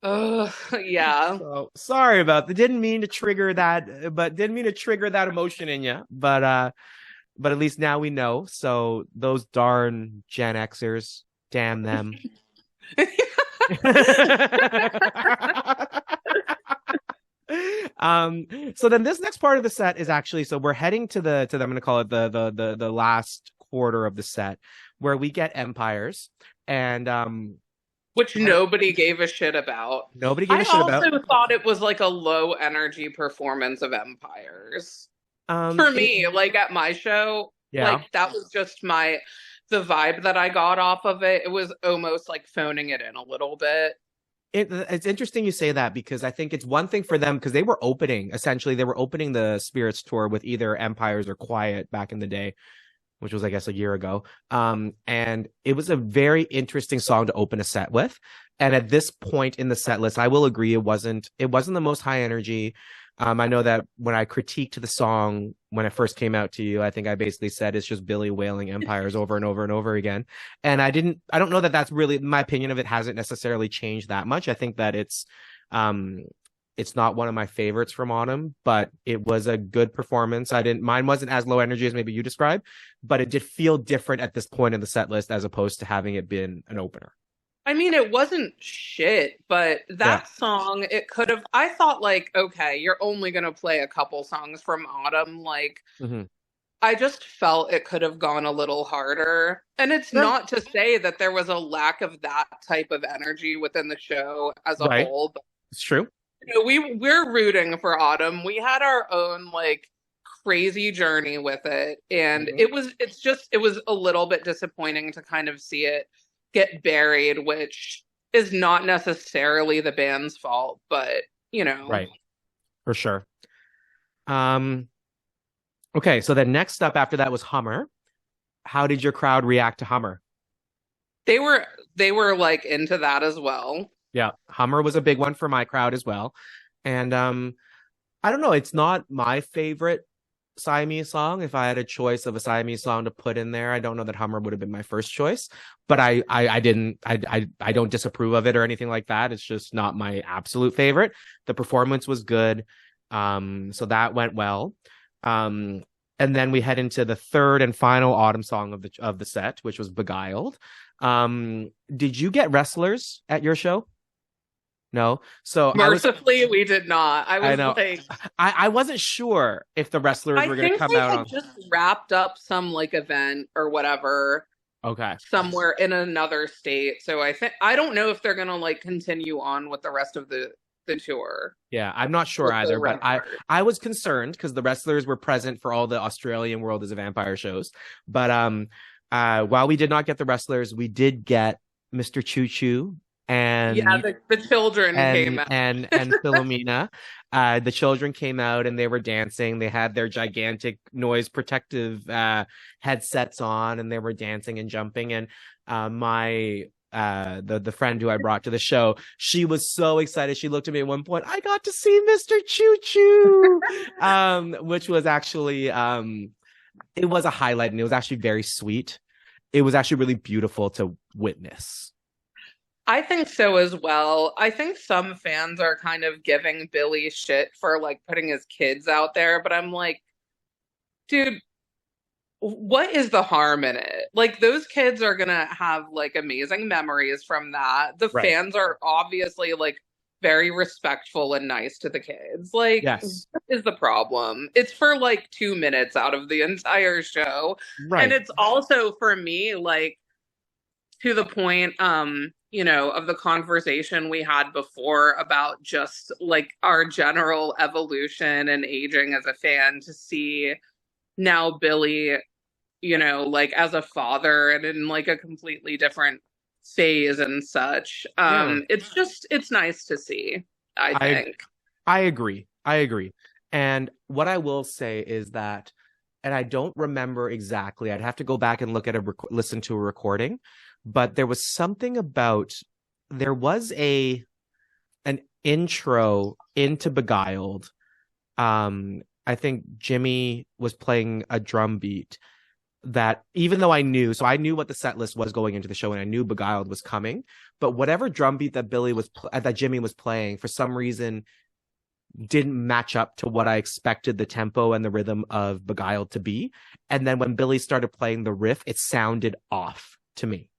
Ugh, yeah. So sorry about that. Didn't mean to trigger that, but didn't mean to trigger that emotion in you. But at least now we know. So those darn Gen Xers, damn them. So then this next part of the set is actually, so we're heading to the I'm gonna call it the last quarter of the set where we get empires and Which nobody gave a shit about. nobody gave a I shit about. also thought it was like a low energy performance of Empires. For It, me, like at my show, yeah. like that was just the vibe that I got off of it. It was almost like phoning it in a little bit. It's interesting you say that because I think it's one thing for them because they were opening essentially they were opening the Spirits tour with either Empires or Quiet back in the day, which was I guess a year ago. And it was a very interesting song to open a set with. And at this point in the set list, I will agree it wasn't the most high energy. I know that when I critiqued the song when it first came out to you, I think I basically said it's just Billy wailing empires over and over and over again. And I don't know that that's really my opinion of it hasn't necessarily changed that much. I think that um, it's not one of my favorites from Autumn, but it was a good performance. Mine wasn't as low energy as maybe you described, but it did feel different at this point in the set list as opposed to having it been an opener. I mean, it wasn't shit, but Yeah. that song, it could have. I thought, like, okay, you're only going to play a couple songs from Autumn. Like, Hmm. I just felt it could have gone a little harder. And it's Sure. not to say that there was a lack of that type of energy within the show as a Right. whole. But, It's true. we're rooting for Autumn. We had our own like crazy journey with it, and Mhm. it was a little bit disappointing to kind of see it get buried, which is not necessarily the band's fault, but you know. Right. For sure. Um, okay, so then next up after that was Hummer. How did your crowd react to Hummer? They were like into that as well. Yeah, Hummer was a big one for my crowd as well. And I don't know, it's not my favorite Siamese song. If I had a choice of a Siamese song to put in there, I don't know that Hummer would have been my first choice. But I didn't I don't disapprove of it or anything like that. It's just not my absolute favorite. The performance was good. So that went well. Um, and then we head into the third and final Autumn song of the set, which was Beguiled. Did you get wrestlers at your show? No. So Mercifully, we did not. I I was know. like, I wasn't sure if the wrestlers I were going to think come they out had on. just wrapped up some like event or whatever Okay. somewhere in another state. So I don't know if they're gonna like continue on with the rest of the tour Yeah, I'm not sure with the either, but wrestlers. I was concerned because the wrestlers were present for all the Australian World is a Vampire shows. But while we did not get the wrestlers, we did get Mr. Choo Choo Yeah, and the children came out. Philomena. The children came out and they were dancing. They had their gigantic noise protective headsets on, and they were dancing and jumping. And my the friend who I brought to the show, she was so excited. She looked at me at one point. I got to see Mr. Choo Choo, which was actually it was a highlight, and it was actually very sweet. It was actually really beautiful to witness. I think so as well. I think some fans are kind of giving Billy shit for like putting his kids out there, but I'm like, dude, what is the harm in it? Like those kids are gonna have like amazing memories from that. The Right. fans are obviously like very respectful and nice to the kids. Like, Yes. what is the problem? It's for like 2 minutes out of the entire show. And Right. it's also for me, like to the point, of the conversation we had before about just like our general evolution and aging as a fan to see now Billy you know, like as a father and in like a completely different phase and such. Yeah. It's nice to see, I I think. I agree. I agree. And what I will say is that, and I don't remember exactly, I'd have to go back and look at listen to a recording, but there was something about, there was an intro into Beguiled. I think Jimmy was playing a drum beat that, even though I knew what the set list was going into the show and I knew Beguiled was coming, but whatever drum beat that that Jimmy was playing, for some reason didn't match up to what I expected the tempo and the rhythm of Beguiled to be. And then when Billy started playing the riff, it sounded off to me.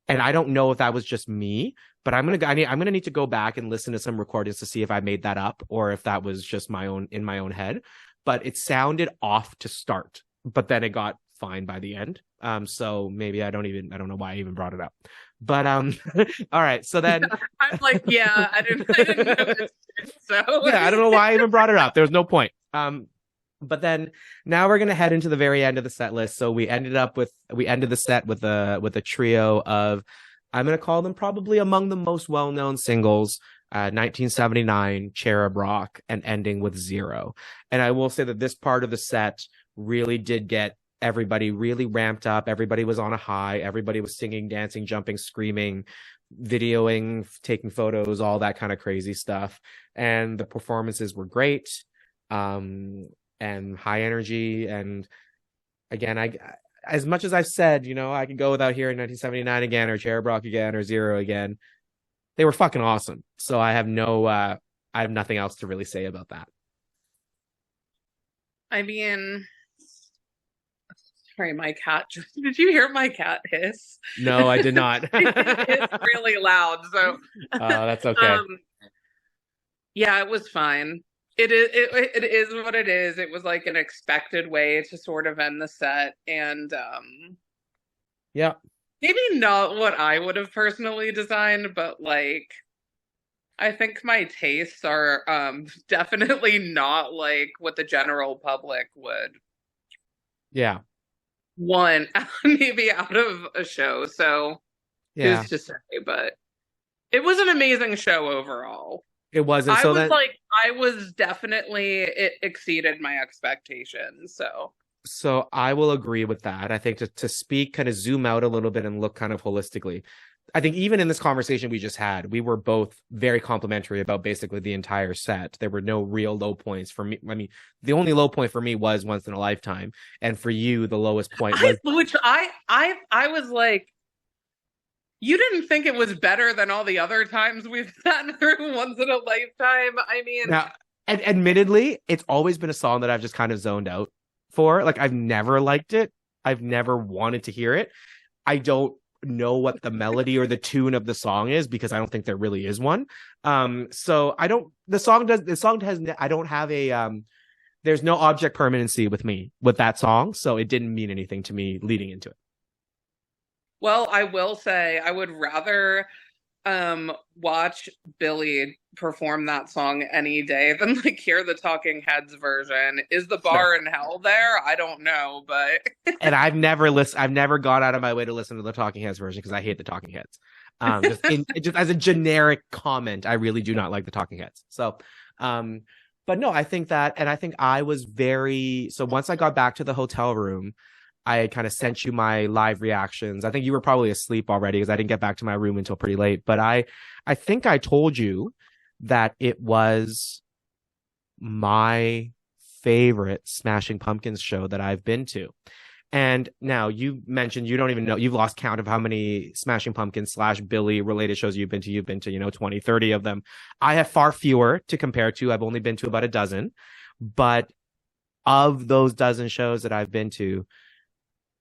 And I don't know if that was just me, but I'm gonna need to go back and listen to some recordings to see if I made that up or if that was just my own head. But it sounded off to start, but then it got fine by the end. So maybe I don't know why I even brought it up. But all right. So then I'm like, yeah, I didn't notice it, so yeah, I don't know why I even brought it up. There was no point. But then now we're gonna head into the very end of the set list. So we ended the set with a trio of, I'm gonna call them probably among the most well-known singles, 1979, Cherub Rock, and ending with Zero. And I will say that this part of the set really did get everybody really ramped up. Everybody was on a high. Everybody was singing, dancing, jumping, screaming, videoing, taking photos, all that kind of crazy stuff. And the performances were great. And high energy. And again, as much as I've said, I could go without hearing 1979 again or Cherub Rock again or Zero again. They were fucking awesome. So I have nothing else to really say about that. I mean, sorry, my cat. Did you hear my cat hiss? No, I did not. It's really loud. So, that's okay. Yeah, it was fine. It is what it is. It was like an expected way to sort of end the set, and yeah, maybe not what I would have personally designed, but like I think my tastes are definitely not like what the general public would want maybe out of a show. So who's to say? But it was an amazing show overall. It wasn't. I was definitely, it exceeded my expectations. So I will agree with that. I think to speak, kind of zoom out a little bit and look kind of holistically, I think even in this conversation we just had, we were both very complimentary about basically the entire set. There were no real low points for me. I mean, the only low point for me was Once in a Lifetime, and for you, the lowest point was which I was like, you didn't think it was better than all the other times we've sat through Once in a Lifetime? I mean, now, admittedly, it's always been a song that I've just kind of zoned out for. Like, I've never liked it. I've never wanted to hear it. I don't know what the melody or the tune of the song is because I don't think there really is one. So I don't. The song has. I don't have a. There's no object permanency with me with that song, so it didn't mean anything to me leading into it. Well, I will say I would rather watch Billy perform that song any day than like hear the Talking Heads version. Is the bar in hell there? I don't know, but and I've never gone out of my way to listen to the Talking Heads version because I hate the Talking Heads. Just as a generic comment, I really do not like the Talking Heads. So but no, I think I was so once I got back to the hotel room, I kind of sent you my live reactions. I think you were probably asleep already because I didn't get back to my room until pretty late. But I think I told you that it was my favorite Smashing Pumpkins show that I've been to. And now you mentioned you don't even know, you've lost count of how many Smashing Pumpkins / Billy related shows you've been to. You've been to, 20, 30 of them. I have far fewer to compare to. I've only been to about a dozen. But of those dozen shows that I've been to,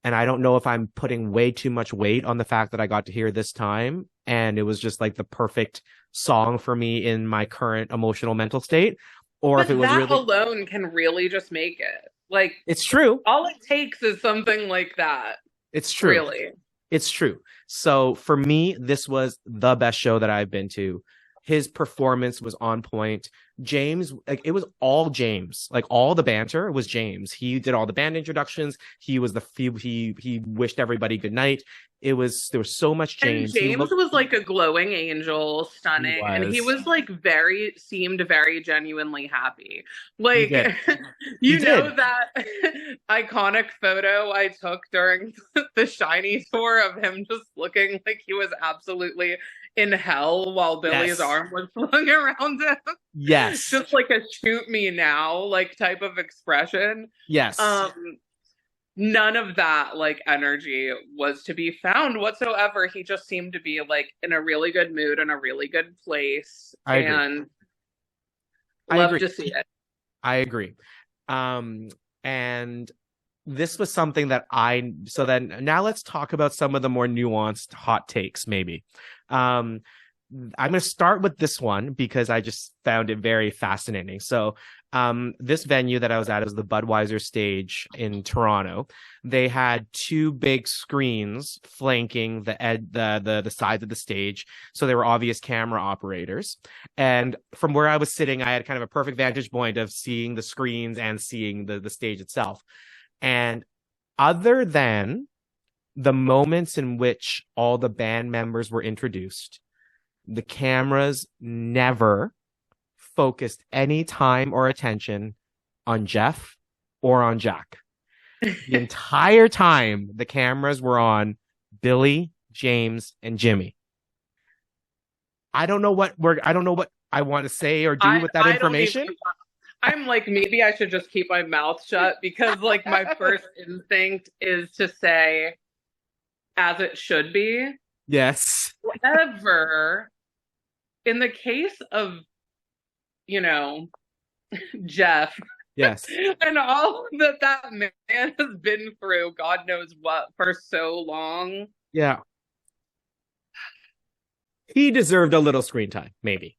and I don't know if I'm putting way too much weight on the fact that I got to hear this time, and it was just like the perfect song for me in my current emotional mental state, or but if it was that really alone can really just make it. Like, it's true. All it takes is something like that. It's true. Really. It's true. So for me, this was the best show that I've been to. His performance was on point. James, like it was all James. Like all the banter was James. He did all the band introductions. He was he wished everybody good night. There was so much And James. James was like a glowing angel, He stunning, and he was. was like seemed very genuinely happy. He Like, did. He you know did. that iconic photo I took during the Shiny tour of him just looking like he was absolutely in hell while Billy's Yes. arm was flung around him. Yes. Just like a shoot me now like type of expression. Yes. None of that like energy was to be found whatsoever. He just seemed to be like in a really good mood and a really good place, I agree. and I love agree. to see it. I agree. And this was something that so then now let's talk about some of the more nuanced hot takes, maybe. I'm going to start with this one because I just found it very fascinating. So, this venue that I was at was the Budweiser stage in Toronto. They had two big screens flanking the sides of the stage. So there were obvious camera operators. And from where I was sitting, I had kind of a perfect vantage point of seeing the screens and seeing the stage itself. And other than the moments in which all the band members were introduced, the cameras never focused any time or attention on Jeff or on Jack. The entire time, the cameras were on Billy, James, and Jimmy. I don't know what I want to say or do with that information. I'm like, maybe I should just keep my mouth shut because like my first instinct is to say as it should be. Yes. However, in the case of, Jeff. Yes. And all that man has been through, God knows what, for so long. Yeah. He deserved a little screen time, maybe.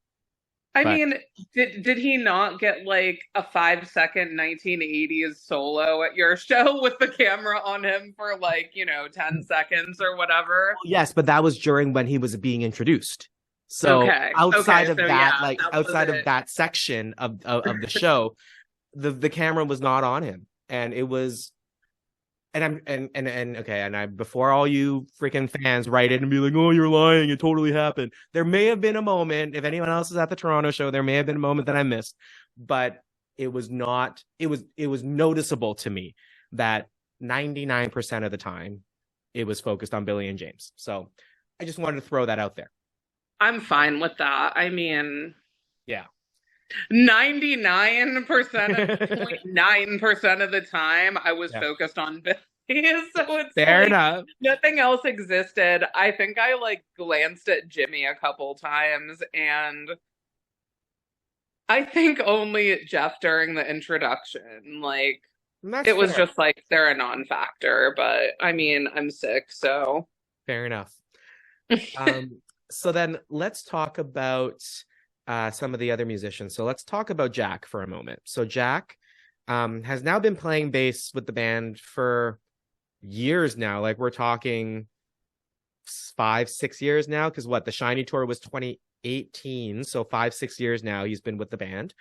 I mean, did he not get like a 5-second 1980s solo at your show with the camera on him for like, 10 seconds or whatever? Yes, but that was during when he was being introduced. So outside of that section of the show, the camera was not on him, and it was. And I before all you freaking fans write it and be like, oh, you're lying, it totally happened. There may have been a moment, if anyone else is at the Toronto show, there may have been a moment that I missed, but it was not, it was noticeable to me that 99% of the time it was focused on Billy and James. So I just wanted to throw that out there. I'm fine with that. I mean, yeah. 99.9% of the time I was focused on Billy. So it's fair enough. Nothing else existed. I think I like glanced at Jimmy a couple times, and I think only Jeff during the introduction. Like it was just like they're a non-factor, but I mean, I'm sick, so fair enough. So then let's talk about some of the other musicians. So let's talk about Jack for a moment. So Jack has now been playing bass with the band for years now. Like we're talking 5-6 years now, because the Shiny tour was 2018. So 5-6 years now he's been with the band.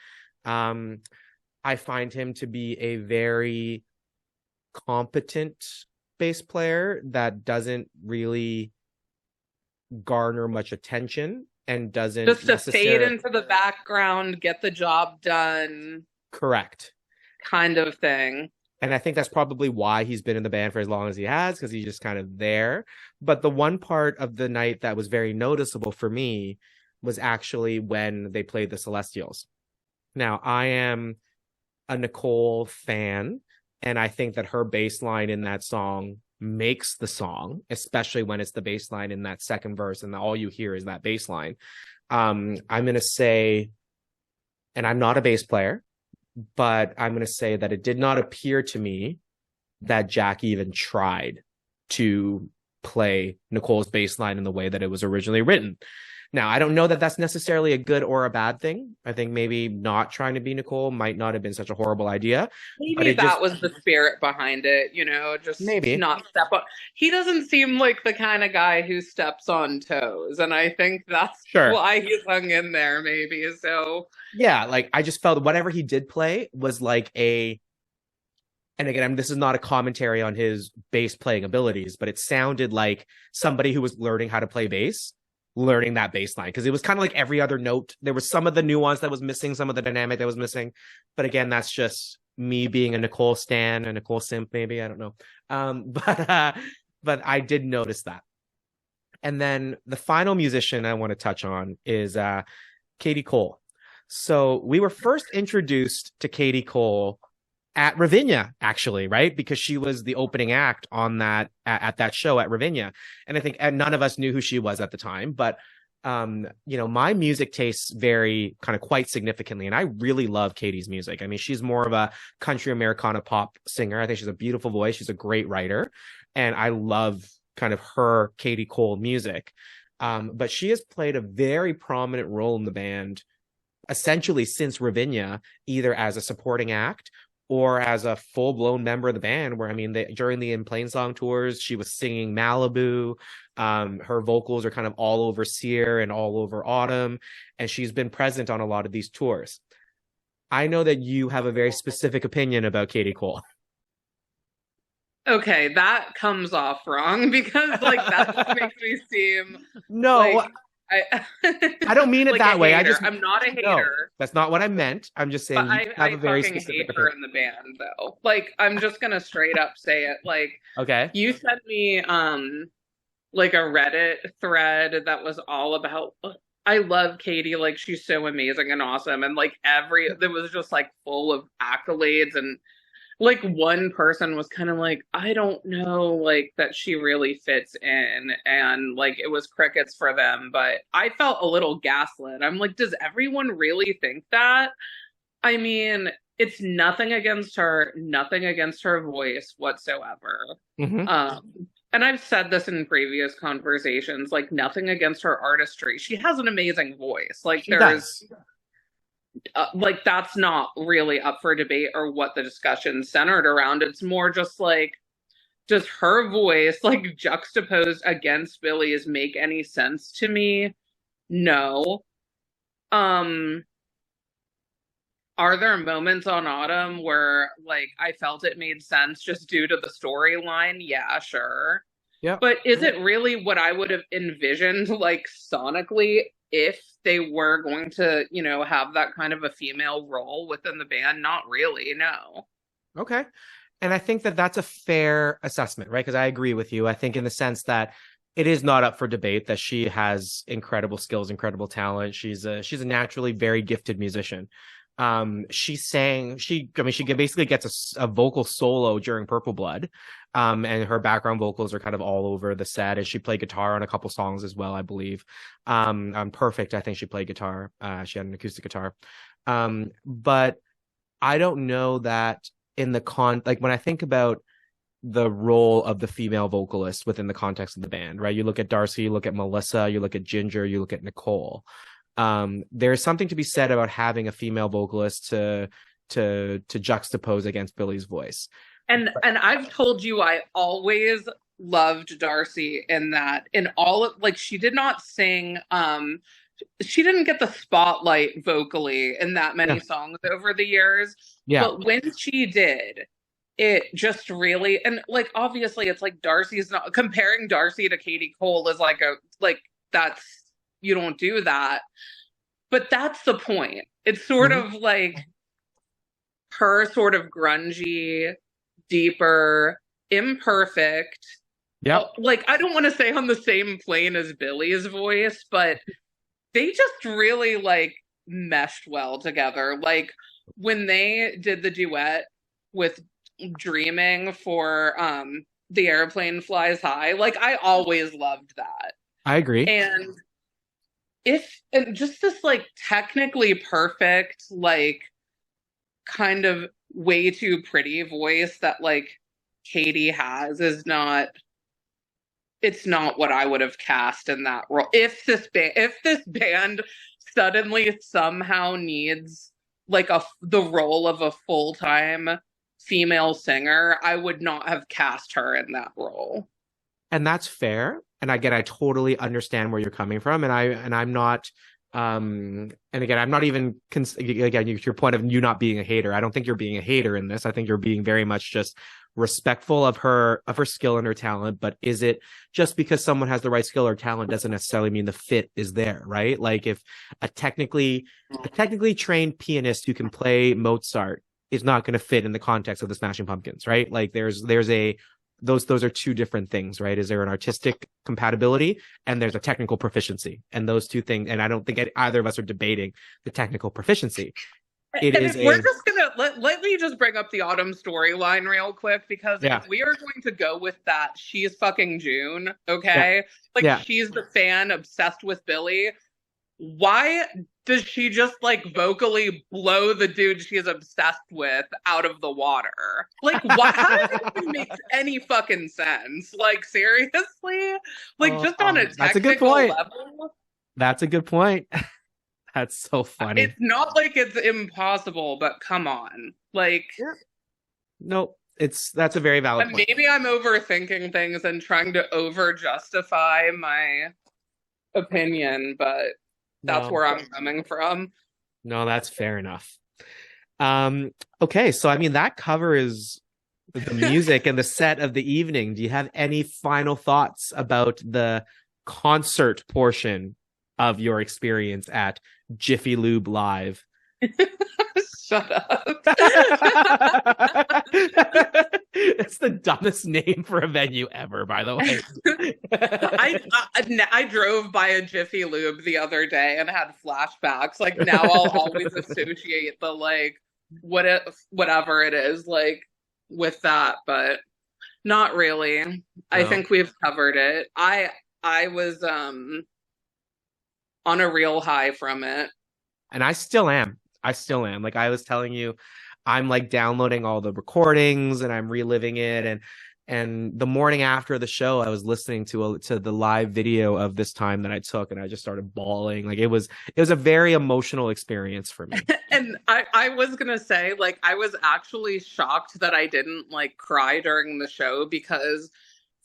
I find him to be a very competent bass player that doesn't really garner much attention and doesn't just to fade into the background, get the job done. Correct. Kind of thing. And I think that's probably why he's been in the band for as long as he has, because he's just kind of there. But the one part of the night that was very noticeable for me was actually when they played the Celestials. Now, I am a Nicole fan, and I think that her bass line in that song makes the song, especially when it's the bass line in that second verse and all you hear is that bass line. I'm going to say, and I'm not a bass player, but I'm going to say that it did not appear to me that Jack even tried to play Nicole's bass line in the way that it was originally written. Now, I don't know that that's necessarily a good or a bad thing. I think maybe not trying to be Nicole might not have been such a horrible idea, but Maybe it just that was the spirit behind it, just maybe. not step on. He doesn't seem like the kind of guy who steps on toes, and I think that's Sure. why he's hung in there, maybe. So, Yeah, like I just felt whatever he did play was like a, and again, this is not a commentary on his bass playing abilities, but it sounded like somebody who was learning how to play bass, learning that bass line. Because it was kind of like every other note. There was some of the nuance that was missing, some of the dynamic that was missing. But again, that's just me being a Nicole stan, a Nicole simp, maybe. I don't know. But I did notice that. And then the final musician I want to touch on is Katie Cole. So we were first introduced to Katie Cole at Ravinia, actually, right? Because she was the opening act on that at that show at Ravinia. And I think none of us knew who she was at the time, but my music tastes vary kind of quite significantly. And I really love Katie's music. I mean, she's more of a country Americana pop singer. I think she's a beautiful voice. She's a great writer. And I love kind of her Katie Cole music. But she has played a very prominent role in the band essentially since Ravinia, either as a supporting act or as a full-blown member of the band, where, I mean, during the In Plain Song tours, she was singing Malibu. Her vocals are kind of all over Sear and all over Autumn, and she's been present on a lot of these tours. I know that you have a very specific opinion about Katie Cole. okay, that comes off wrong because, like, that just makes me seem No, like I, I don't mean it like that way. I'm not a No, hater. that's not what I meant. I'm just saying But you have I a very fucking specific hate her opinion. in the band though. Like I'm just gonna straight up say it. Like Okay. you sent me like a Reddit thread that was all about I love Katie, like she's so amazing and awesome. And like it was just like full of accolades and like one person was kind of like, I don't know, like that she really fits in. And like it was crickets for them. But I felt a little gaslit. I'm like, does everyone really think that? I mean, it's nothing against her voice whatsoever. Mm-hmm. And I've said this in previous conversations, like nothing against her artistry. She has an amazing voice. Like She does. like that's not really up for debate or what the discussion centered around. It's more just like, does her voice like juxtaposed against Billy's make any sense to me? No. Um, are there moments on Autumn where like I felt it made sense just due to the storyline? Yeah, sure. Yeah. But is it really what I would have envisioned, like sonically, if they were going to, have that kind of a female role within the band? Not really, no. Okay. And I think that that's a fair assessment, right? Because I agree with you. I think in the sense that it is not up for debate that she has incredible skills, incredible talent. She's a naturally very gifted musician. She basically gets a vocal solo during Purple Blood. And her background vocals are kind of all over the set, and she played guitar on a couple songs as well, I believe. Perfect, I think she played guitar. She had an acoustic guitar. But I don't know that in the like when I think about the role of the female vocalist within the context of the band, right? You look at Darcy, you look at Melissa, you look at Ginger, you look at Nicole. There's something to be said about having a female vocalist to juxtapose against Billy's voice. And I've told you I always loved Darcy in all of like she did not sing she didn't get the spotlight vocally in that many songs over the years. Yeah. But when she did, it just really and like obviously it's like Darcy's not comparing Darcy to Katie Cole is like that's you don't do that. But that's the point. It's sort of like her sort of grungy, deeper, imperfect. Yeah. Like I don't want to say on the same plane as Billy's voice, but they just really like meshed well together. Like when they did the duet with Dreaming for The Airplane Flies High, like I always loved that. I agree. And just this like technically perfect, like kind of way too pretty voice that like Katie has is not it's not what I would have cast in that role. If this band suddenly somehow needs like the role of a full-time female singer, I would not have cast her in that role. And that's fair. And again, I totally understand where you're coming from. I'm not and again, I'm not even again, your point of you not being a hater. I don't think you're being a hater in this. I think you're being very much just respectful of her skill and her talent. But is it just because someone has the right skill or talent doesn't necessarily mean the fit is there, right? Like if a technically trained pianist who can play Mozart is not going to fit in the context of the Smashing Pumpkins, right? Like there's a those are two different things, right? Is there an artistic compatibility and there's a technical proficiency, and those two things, and I don't think either of us are debating the technical proficiency. We're just gonna let me just bring up the Autumn storyline real quick, because if we are going to go with that, she's fucking June, okay? She's the fan obsessed with Billy. Why does she just like vocally blow the dude she's obsessed with out of the water? Like, why? How does it even make any fucking sense? Like, seriously? Like, just on a technical level? That's a good point. That's so funny. It's not like it's impossible, but come on. Like, no, that's a very valid point. Maybe I'm overthinking things and trying to over justify my opinion, but that's where I'm coming from. No, that's fair enough. Okay, so I mean that covers the music and the set of the evening. Do you have any final thoughts about the concert portion of your experience at Jiffy Lube Live? Shut up. It's the dumbest name for a venue ever, by the way. I drove by a Jiffy Lube the other day and had flashbacks. Like, now I'll always associate the like whatever it is like with that, but not really. No. I think we've covered it. I was on a real high from it. And I still am. Like I was telling you, I'm like downloading all the recordings and I'm reliving it. And the morning after the show, I was listening to the live video of this time that I took, and I just started bawling. Like it was a very emotional experience for me. And I was gonna say, like, I was actually shocked that I didn't like cry during the show, because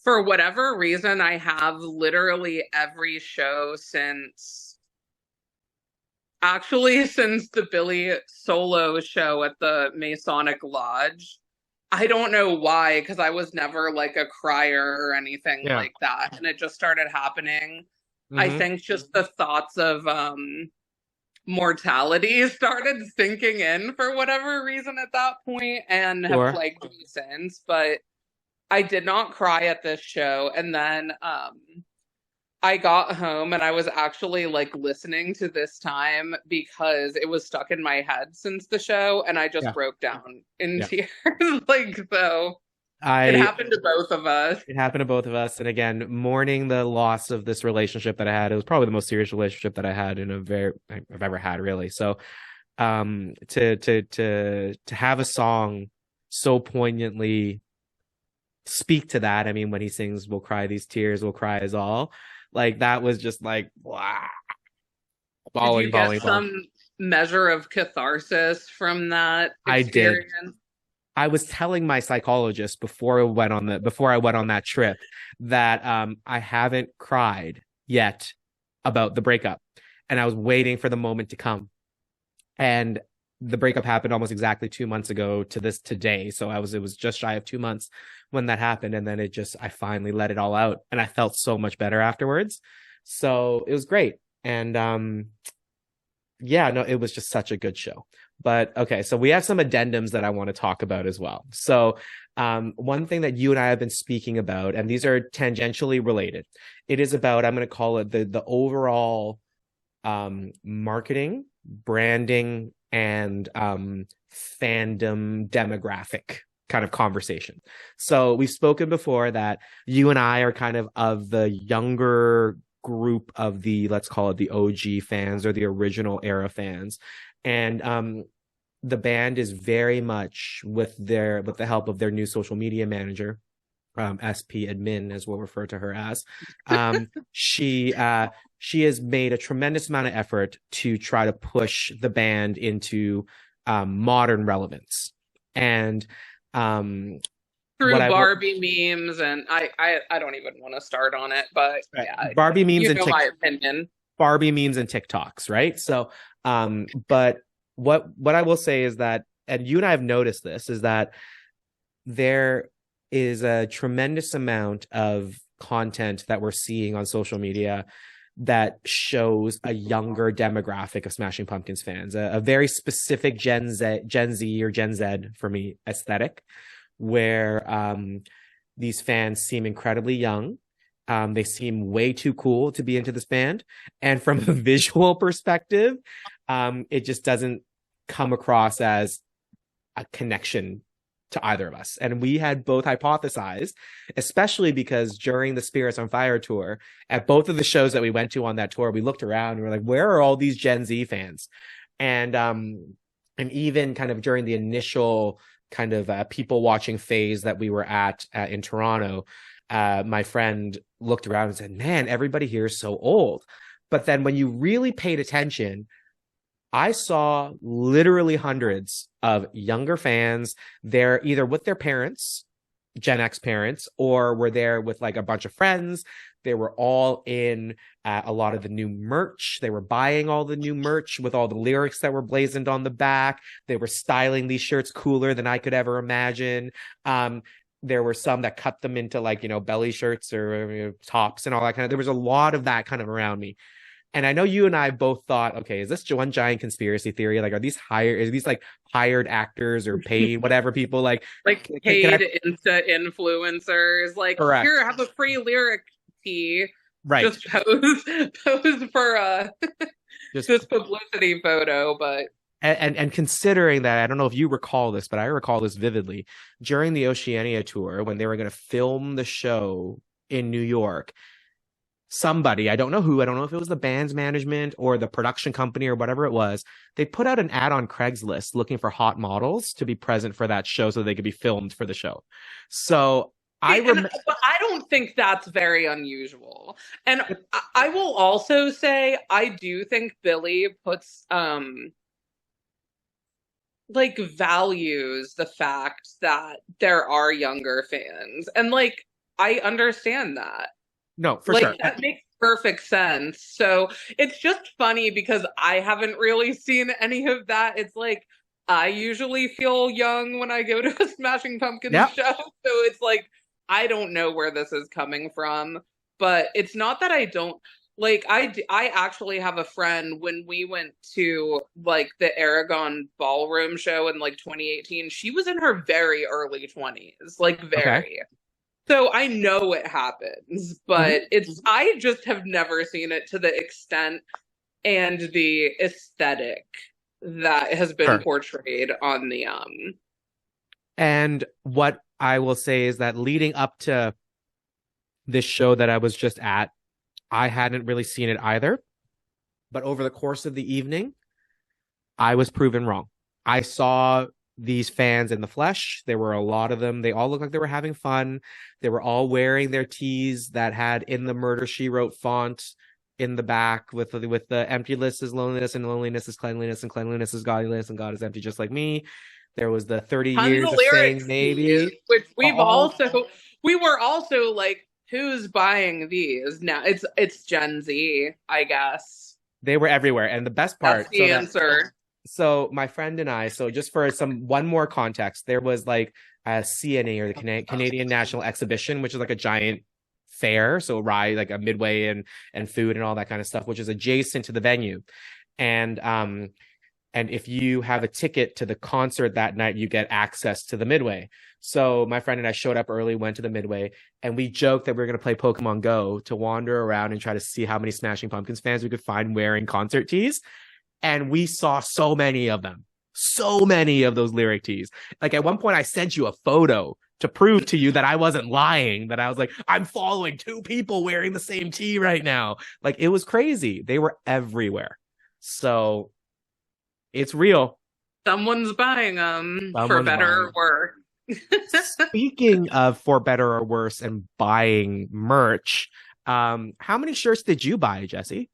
for whatever reason, I have literally every show since the Billy solo show at the Masonic Lodge. I don't know why, because I was never like a crier or anything like that. And it just started happening. Mm-hmm. I think just the thoughts of mortality started sinking in for whatever reason at that point, and have plagued me since. But I did not cry at this show. And then I got home and I was actually like listening to This Time because it was stuck in my head since the show, and I just broke down in tears. Like, so it happened to both of us. It happened to both of us. And again, mourning the loss of this relationship that I had. It was probably the most serious relationship that I had I've ever had, really. So to have a song so poignantly speak to that. I mean, when he sings, "We'll cry these tears, we'll cry as all." Like, that was just like, wow. Did you get some measure of catharsis from that experience? I did. I was telling my psychologist before I went on that trip that I haven't cried yet about the breakup, and I was waiting for the moment to come. And the breakup happened almost exactly 2 months ago to this today. So it was just shy of 2 months when that happened. And then I finally let it all out, and I felt so much better afterwards. So it was great. And it was just such a good show. But okay, so we have some addendums that I want to talk about as well. So one thing that you and I have been speaking about, and these are tangentially related, it is about, I'm going to call it the overall marketing, branding, and fandom demographic kind of conversation. So we've spoken before that you and I are kind of the younger group of the, let's call it the OG fans, or the original era fans. And the band is very much with the help of their new social media manager, SP admin, as we'll refer to her as. Um, she has made a tremendous amount of effort to try to push the band into modern relevance. And what Through I will Barbie memes, and I don't even want to start on it, but yeah, Barbie memes you and know my opinion. Barbie memes and TikToks, right? So, but what I will say is that, and you and I have noticed this, is that there is a tremendous amount of content that we're seeing on social media that shows a younger demographic of Smashing Pumpkins fans, a very specific Gen Z or Gen Z for me aesthetic, where these fans seem incredibly young. They seem way too cool to be into this band. And from a visual perspective, it just doesn't come across as a connection to either of us. And we had both hypothesized, especially because during the Spirits on Fire tour, at both of the shows that we went to on that tour, we looked around and we were like, where are all these Gen Z fans? And even kind of during the initial kind of people watching phase that we were at in Toronto, my friend looked around and said, man, everybody here is so old. But then when you really paid attention, I saw literally hundreds of younger fans there, either with their parents, Gen X parents, or were there with like a bunch of friends. They were all in a lot of the new merch. They were buying all the new merch with all the lyrics that were blazoned on the back. They were styling these shirts cooler than I could ever imagine. There were some that cut them into like, belly shirts or tops and all that kind of, there was a lot of that kind of around me. And I know you and I both thought, okay, is this one giant conspiracy theory? Like, are these like hired actors or paid whatever people like paid influencers? Like, correct. Here, have a free lyric tee. Right. Just pose for this publicity photo, but and considering that, I don't know if you recall this, but I recall this vividly during the Oceania tour when they were going to film the show in New York. Somebody, I don't know who, I don't know if it was the band's management or the production company or whatever it was, they put out an ad on Craigslist looking for hot models to be present for that show so they could be filmed for the show. So but I don't think that's very unusual. And I will also say, I do think Billy puts like values the fact that there are younger fans. And like, I understand that. No, for sure. That makes perfect sense. So it's just funny because I haven't really seen any of that. It's like, I usually feel young when I go to a Smashing Pumpkins show. So it's like, I don't know where this is coming from, but it's not that I don't like, I actually have a friend when we went to like the Aragon Ballroom show in like 2018, she was in her very early 20s, like very. Okay. So I know it happens, but I just have never seen it to the extent and the aesthetic that has been portrayed on the And what I will say is that leading up to this show that I was just at, I hadn't really seen it either. But over the course of the evening, I was proven wrong. I saw these fans in the flesh. There were a lot of them. They all looked like they were having fun. They were all wearing their tees that had in the Murder, She Wrote font in the back with the empty list is loneliness and loneliness is cleanliness and cleanliness is godliness and God is empty just like me. There was the 30 years of saying maybe, which we were also like, who's buying these now? It's Gen Z, I guess. They were everywhere, and the best part. That's the answer. So my friend and I, so just for one more context, there was like a CNA or the Canadian National Exhibition, which is like a giant fair. So ride like a midway and food and all that kind of stuff, which is adjacent to the venue. And if you have a ticket to the concert that night, you get access to the midway. So my friend and I showed up early, went to the midway, and we joked that we were going to play Pokemon Go to wander around and try to see how many Smashing Pumpkins fans we could find wearing concert tees. And we saw so many of them, so many of those lyric tees. Like at one point I sent you a photo to prove to you that I wasn't lying, that I was like, I'm following 2 people wearing the same tee right now. Like it was crazy. They were everywhere. So it's real. Someone's buying them for better or worse. Speaking of for better or worse and buying merch, how many shirts did you buy, Jesse?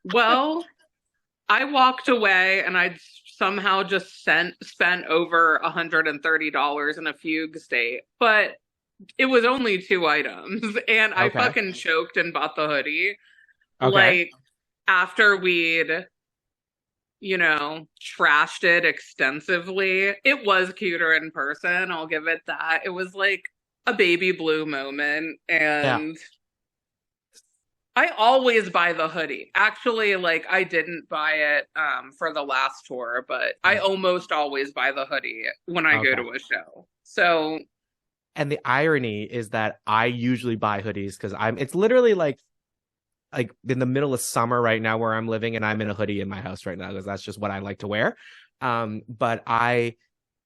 Well, I walked away and I somehow just spent over $130 in a fugue state, but it was only two items, and I Okay. fucking choked and bought the hoodie. Okay. Like after we'd, trashed it extensively, it was cuter in person. I'll give it that. It was like a baby blue moment, Yeah. and I always buy the hoodie. Actually, like I didn't buy it for the last tour, but I Yeah. almost always buy the hoodie when I go Okay. to a show. So And the irony is that I usually buy hoodies because it's literally like in the middle of summer right now where I'm living, and I'm in a hoodie in my house right now because that's just what I like to wear. But I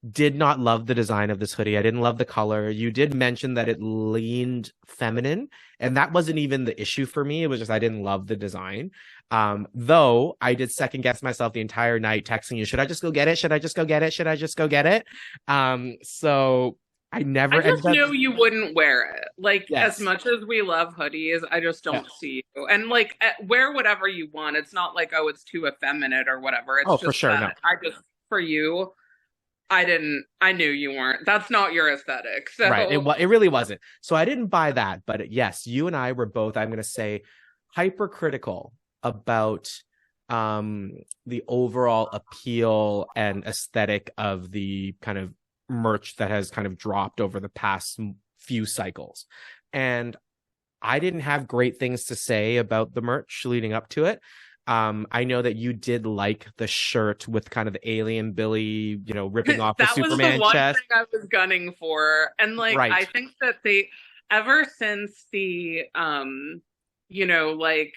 did not love the design of this hoodie. I didn't love the color. You did mention that it leaned feminine, and that wasn't even the issue for me. It was just I didn't love the design. Though I did second guess myself the entire night, texting you, should I just go get it? Should I just go get it? Should I just go get it? So I never I ended just up. knew you wouldn't wear it. Like, as Yes. much as we love hoodies, I just Yeah. don't see you. And like, wear whatever you want. It's not like, oh, it's too effeminate or whatever. It's Oh, for just sure. No. that for you, I knew you weren't. That's not your aesthetic. Right. So It really wasn't. So I didn't buy that. But yes, you and I were both, I'm going to say, hypercritical about the overall appeal and aesthetic of the kind of merch that has kind of dropped over the past few cycles. And I didn't have great things to say about the merch leading up to it. I know that you did like the shirt with kind of the alien Billy, ripping off the that was the Superman one chest. thing I was gunning for. And like, Right. I think that ever since the, like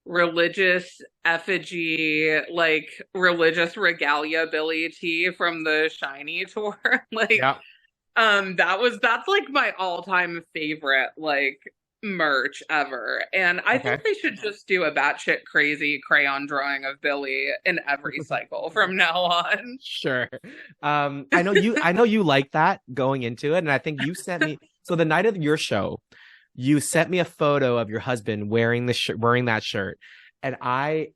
religious effigy, like religious regalia Billy T from the Shiny tour. Like, Yeah. that's like my all-time favorite, like merch ever. And I Okay. think they should just do a batshit crazy crayon drawing of Billy in every cycle from now on. Sure. I know you like that going into it. And I think you sent me, so the night of your show, you sent me a photo of your husband wearing wearing that shirt. And I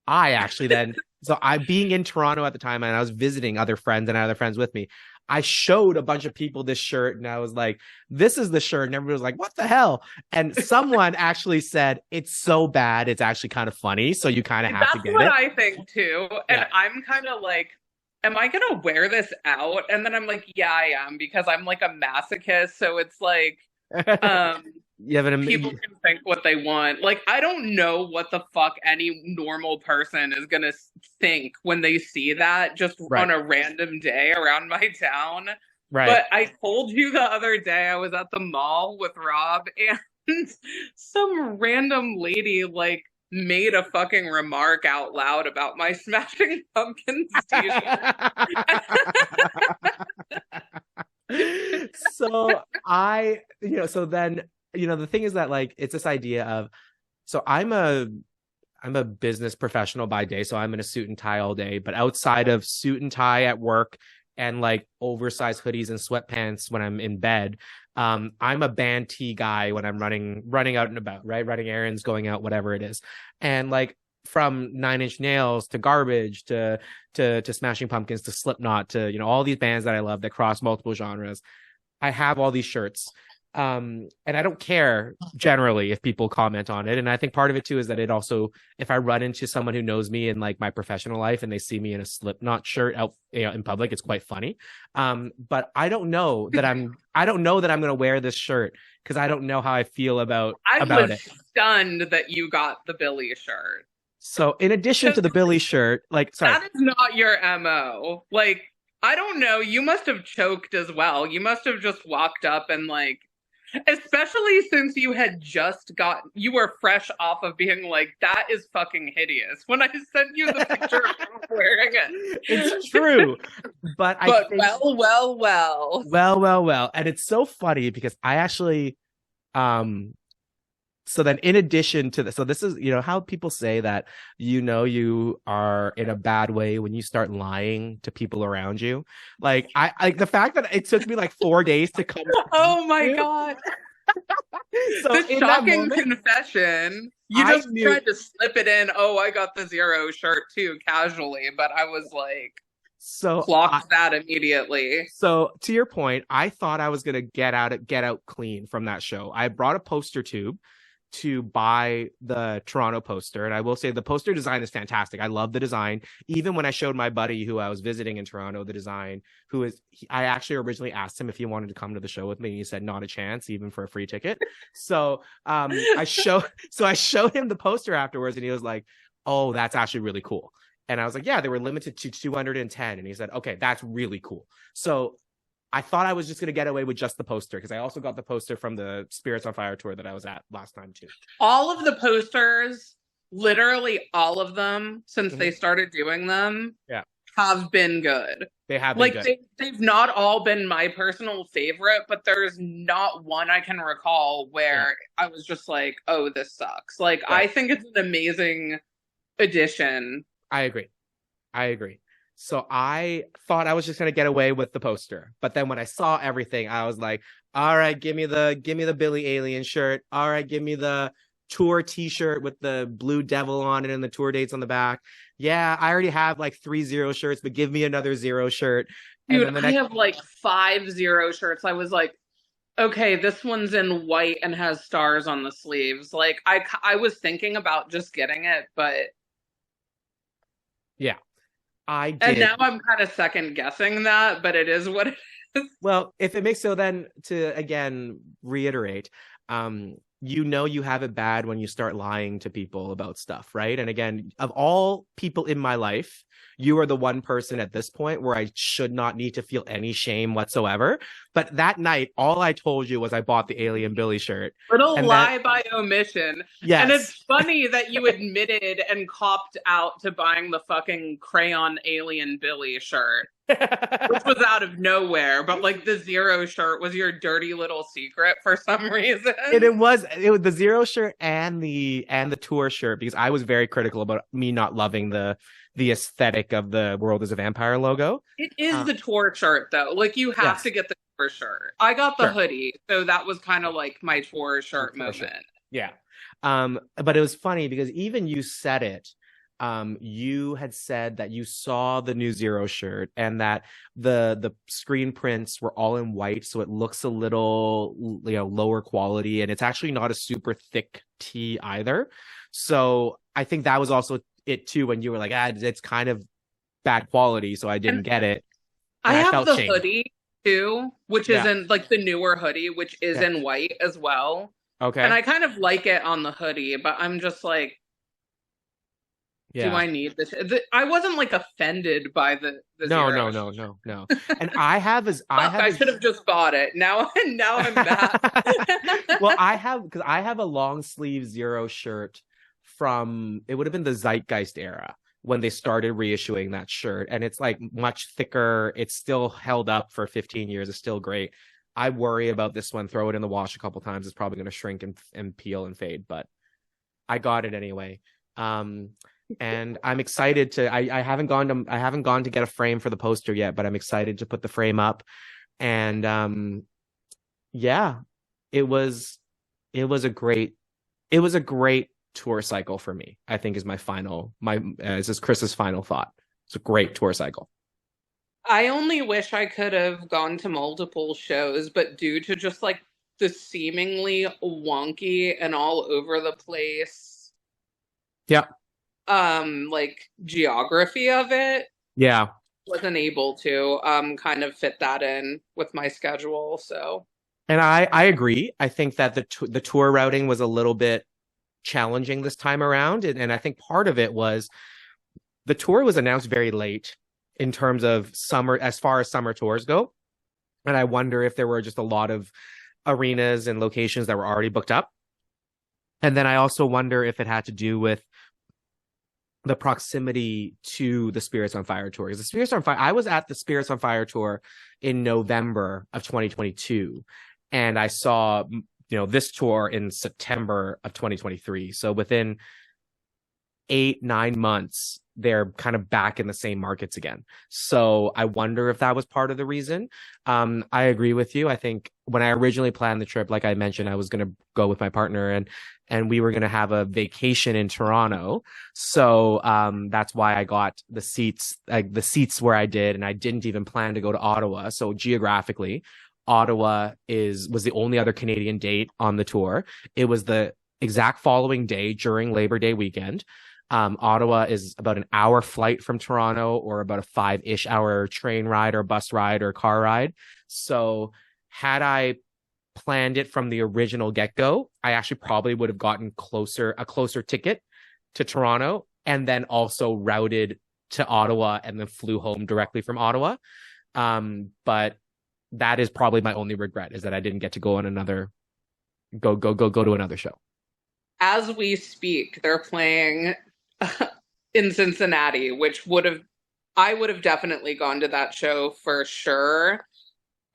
actually then, so I being in Toronto at the time and I was visiting other friends and I had other friends with me. I showed a bunch of people this shirt and I was like, this is the shirt. And everybody was like, what the hell? And someone actually said, it's so bad. It's actually kind of funny. So you kind of have to That's get what it. I think too. And Yeah. I'm kind of like, am I gonna wear this out? And then I'm like, yeah, I am, because I'm like a masochist. So it's like, um, You have people can think what they want. Like, I don't know what the fuck any normal person is gonna think when they see that just right. on a random day around my town. Right. But I told you the other day I was at the mall with Rob, and some random lady like made a fucking remark out loud about my Smashing Pumpkins t-shirt. So so then, the thing is that like it's this idea of, so I'm a business professional by day, so I'm in a suit and tie all day, but outside of suit and tie at work and like oversized hoodies and sweatpants when I'm in bed, I'm a band tee guy when I'm running out and about, right? Running errands, going out, whatever it is. And like from Nine Inch Nails to Garbage to Smashing Pumpkins to Slipknot to, all these bands that I love that cross multiple genres. I have all these shirts. And I don't care generally if people comment on it. And I think part of it too is that it also, if I run into someone who knows me in like my professional life and they see me in a Slipknot shirt out, in public, it's quite funny. But I don't know that I don't know that I'm going to wear this shirt because I don't know how I feel about was it. stunned that you got the Billy shirt. So in addition to the Billy shirt, like, sorry. That is not your MO. Like, I don't know. You must have choked as well. You must have just walked up and like, especially since you you were fresh off of being like, that is fucking hideous. When I sent you the picture of him wearing it. It's true. But I think, well. And it's so funny because I actually, So then in addition to this, so this is, how people say that, you are in a bad way when you start lying to people around you. Like I like the fact that it took me like 4 days to come. Oh my God. So The in that shocking moment, confession. You I just knew. tried to slip it in. Oh, I got the zero shirt too, casually, but I was like, So clocked that immediately. So to your point, I thought I was gonna get out clean from that show. I brought a poster tube to buy the Toronto poster, and I will say the poster design is fantastic. I love the design. Even when I showed my buddy who I was visiting in Toronto the design, I actually originally asked him if he wanted to come to the show with me, and he said not a chance, even for a free ticket. So I showed him the poster afterwards, and he was like, "Oh, that's actually really cool." And I was like, yeah, they were limited to 210. And he said, okay, that's really cool. So I thought I was just going to get away with just the poster, because I also got the poster from the Spirits on Fire tour that I was at last time too. All of the posters, literally all of them, since they started doing them, Yeah, have been good. they have been Like good. they've not all been my personal favorite, but there's not one I can recall where I was just like, oh, this sucks. Like I think it's an amazing addition. I agree. So I thought I was just gonna get away with the poster, but then when I saw everything, I was like, "All right, give me the Billy Alien shirt. All right, give me the tour T-shirt with the blue devil on it and the tour dates on the back. Yeah, I already have like 3 zero shirts, but give me another zero shirt." Dude, And then I have like 5 zero shirts. I was like, okay, this one's in white and has stars on the sleeves. Like I was thinking about just getting it, but yeah, I did. and now I'm kind of second guessing that, but it is what it is. Well, if it makes so, then to again reiterate, you have it bad when you start lying to people about stuff, right? And again, of all people in my life, you are the one person at this point where I should not need to feel any shame whatsoever. But that night, all I told you was I bought the Alien Billy shirt. Little lie by omission. Yes. And it's funny that you admitted and copped out to buying the fucking crayon Alien Billy shirt. Which was out of nowhere, but like the zero shirt was your dirty little secret for some reason. And it was the zero shirt and the tour shirt, because I was very critical about me not loving the aesthetic of the World is a Vampire logo. It is the tour shirt though. Like you have to get the tour shirt. I got the hoodie, so that was kind of like my tour shirt moment. Yeah. But it was funny because even you said it. You had said that you saw the new Zero shirt and that the screen prints were all in white, so it looks a little lower quality, and it's actually not a super thick tee either. So I think that was also it too, when you were like, it's kind of bad quality, so I didn't get it. I have the hoodie too, which is in like the newer hoodie, which is in white as well. Okay. And I kind of like it on the hoodie, but I'm just like, do I need this? I wasn't like offended by the no. And I should have just bought it. Now I'm mad. Well, I have a long sleeve Zero shirt from, it would have been the Zeitgeist era when they started reissuing that shirt, and it's like much thicker. It's still held up for 15 years. It's still great. I worry about this one. Throw it in the wash a couple times. It's probably going to shrink and peel and fade, but I got it anyway. And I'm excited to. I haven't gone to get a frame for the poster yet, but I'm excited to put the frame up. And it was a great tour cycle for me. I think is this is Chris's final thought. It's a great tour cycle. I only wish I could have gone to multiple shows, but due to just like the seemingly wonky and all over the place, like geography of it, wasn't able to kind of fit that in with my schedule. So, and I agree. I think that the tour routing was a little bit challenging this time around, and I think part of it was the tour was announced very late in terms of summer, as far as summer tours go, and I wonder if there were just a lot of arenas and locations that were already booked up. And then I also wonder if it had to do with the proximity to the Spirits on Fire tour. Because the Spirits on Fire, I was at the Spirits on Fire tour in November of 2022, and I saw this tour in September of 2023. So within 8-9 months, they're kind of back in the same markets again. So I wonder if that was part of the reason. I agree with you. I think when I originally planned the trip, like I mentioned, I was going to go with my partner and we were going to have a vacation in Toronto. So that's why I got the seats where I did, and I didn't even plan to go to Ottawa. So geographically, Ottawa was the only other Canadian date on the tour. It was the exact following day during Labor Day weekend. Ottawa is about an hour flight from Toronto, or about a 5-ish hour train ride or bus ride or car ride. So had I planned it from the original get-go, I actually probably would have gotten a closer ticket to Toronto, and then also routed to Ottawa and then flew home directly from Ottawa. But that is probably my only regret, is that I didn't get to go on go to another show. As we speak, they're playing in Cincinnati, which I would have definitely gone to that show for sure.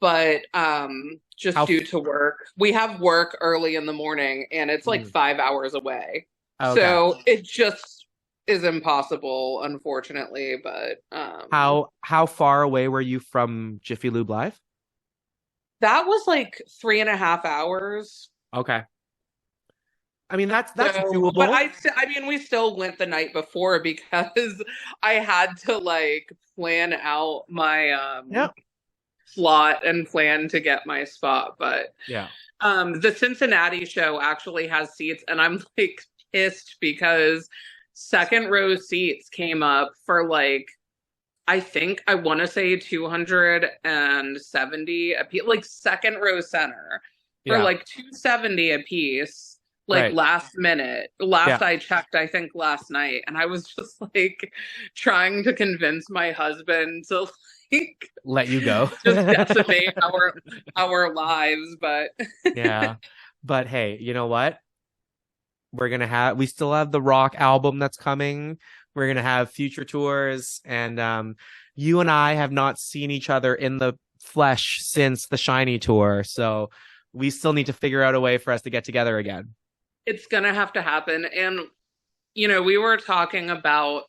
But due to work, we have work early in the morning, and it's like 5 hours away. Okay. So it just is impossible, unfortunately. But how far away were you from Jiffy Lube Live? That was like 3.5 hours. Okay. I mean, that's doable. But we still went the night before because I had to like plan out my slot and plan to get my spot. But the Cincinnati show actually has seats, and I'm like pissed because second row seats came up for like, I think I want to say 270 a piece, like second row center for like 270 a piece. Like last minute, I checked, I think last night, and I was just like trying to convince my husband to like let you go, just decimate our lives. But but hey, you know what? We still have the Rock album that's coming. We're gonna have future tours, and you and I have not seen each other in the flesh since the Shiny tour, so we still need to figure out a way for us to get together again. It's going to have to happen. And, we were talking about,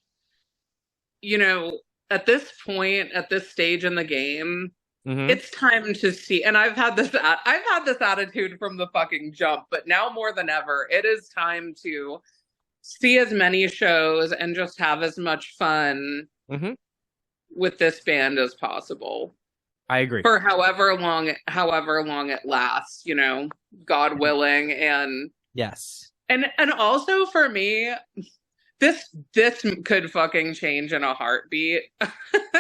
at this point, at this stage in the game, it's time to see. And I've had this attitude from the fucking jump, but now more than ever, it is time to see as many shows and just have as much fun with this band as possible. I agree. For however long it lasts, God willing. And yes. And also for me, this could fucking change in a heartbeat.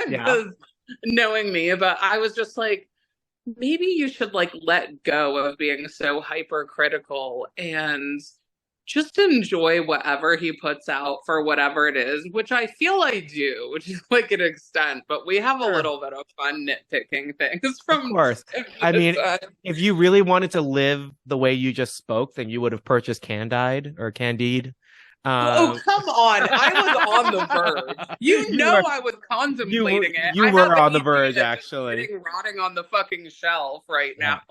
Because knowing me, but I was just like, maybe you should like let go of being so hypercritical and just enjoy whatever he puts out for whatever it is, which I feel I do, which is like an extent, but we have a little bit of fun nitpicking things from. Of course. I mean, if you really wanted to live the way you just spoke, then you would have purchased Candide. Oh, come on. I was on the verge. I was contemplating it. You were on the verge, actually. Sitting rotting on the fucking shelf right now.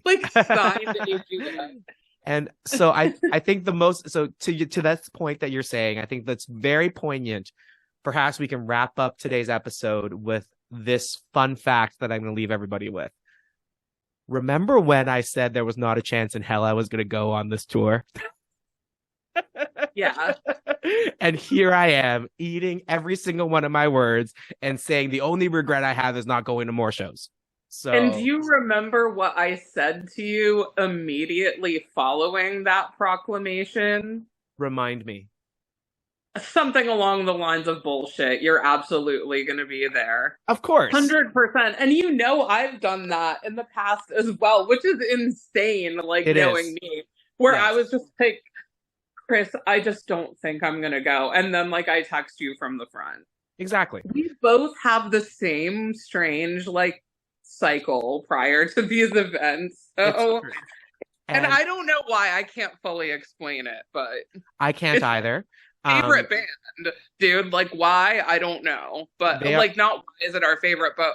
Like, signed AGM. And so I think to that point that you're saying, I think that's very poignant. Perhaps we can wrap up today's episode with this fun fact that I'm going to leave everybody with. Remember when I said there was not a chance in hell I was going to go on this tour? Yeah. And here I am eating every single one of my words and saying the only regret I have is not going to more shows. So, and do you remember what I said to you immediately following that proclamation? Remind me. Something along the lines of bullshit. You're absolutely going to be there. Of course. 100%. And I've done that in the past as well, which is insane, like knowing me. Where I was just like, Chris, I just don't think I'm going to go. And then like I text you from the front. Exactly. We both have the same strange like cycle prior to these events. So, and I don't know why. I can't fully explain it, but I can't either. Favorite band, dude. Like why? I don't know. But like not why is it our favorite, but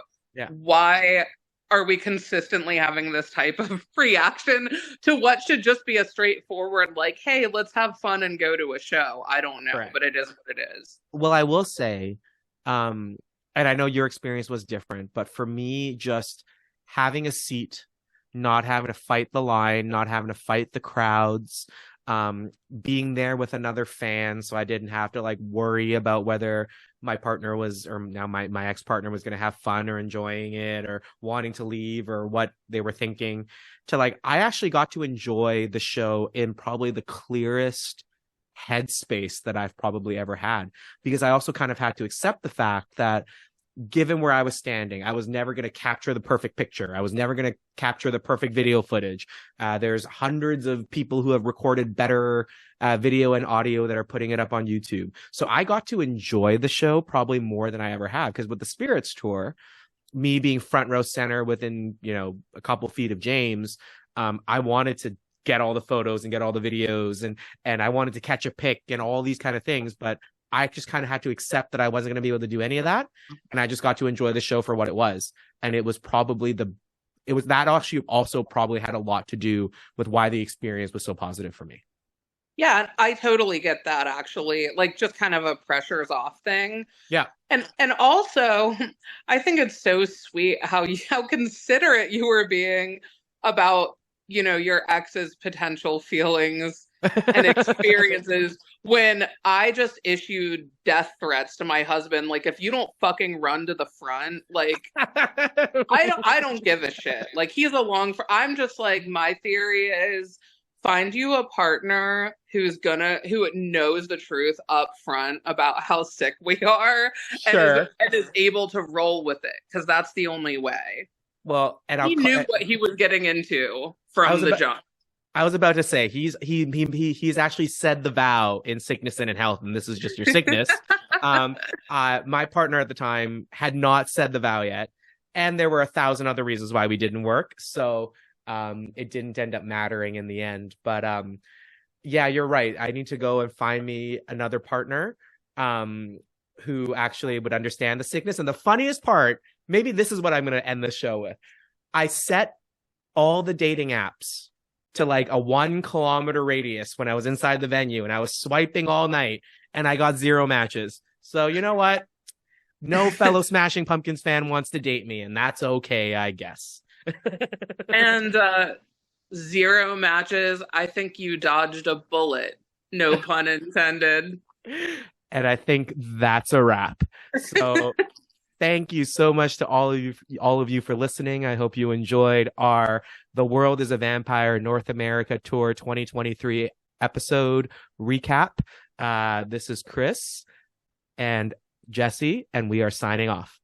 why are we consistently having this type of reaction to what should just be a straightforward, like, hey, let's have fun and go to a show? I don't know, Correct. but it is what it is. Well, I will say, and I know your experience was different, but for me, just having a seat, not having to fight the line, not having to fight the crowds, being there with another fan, so I didn't have to like worry about whether my partner was, or now my ex-partner was going to have fun or enjoying it or wanting to leave or what they were thinking. To like, I actually got to enjoy the show in probably the clearest headspace that I've probably ever had, because I also kind of had to accept the fact that given where I was standing, I was never going to capture the perfect picture. I was never going to capture the perfect video footage. There's hundreds of people who have recorded better video and audio that are putting it up on YouTube. So I got to enjoy the show probably more than I ever have, because with the Spirits tour, me being front row center within, a couple feet of James, I wanted to get all the photos and get all the videos, and I wanted to catch a pic and all these kind of things, but I just kind of had to accept that I wasn't going to be able to do any of that. And I just got to enjoy the show for what it was. And it was probably that actually also probably had a lot to do with why the experience was so positive for me. Yeah, I totally get that actually. Like just kind of a pressures off thing. Yeah. And also I think it's so sweet how considerate you were being about, your ex's potential feelings and experiences when I just issued death threats to my husband. Like, if you don't fucking run to the front, like I don't give a shit. Like, he's I'm just like, my theory is find you a partner who knows the truth up front about how sick we are. Sure. And is able to roll with it, because that's the only way. Well, and he knew what he was getting into from the jump. I was about to say he's actually said the vow in sickness and in health, and this is just your sickness. My partner at the time had not said the vow yet, and there were 1,000 other reasons why we didn't work. So it didn't end up mattering in the end. But yeah, you're right. I need to go and find me another partner who actually would understand the sickness. And the funniest part, maybe this is what I'm going to end the show with. I set all the dating apps to like a 1 kilometer radius when I was inside the venue, and I was swiping all night and I got 0 matches. So you know what? No fellow Smashing Pumpkins fan wants to date me, and that's okay, I guess. And 0 matches. I think you dodged a bullet. No pun intended. And I think that's a wrap. So thank you so much to all of you for listening. I hope you enjoyed our The World is a Vampire North America Tour 2023 episode recap. This is Chris and Jesse, and we are signing off.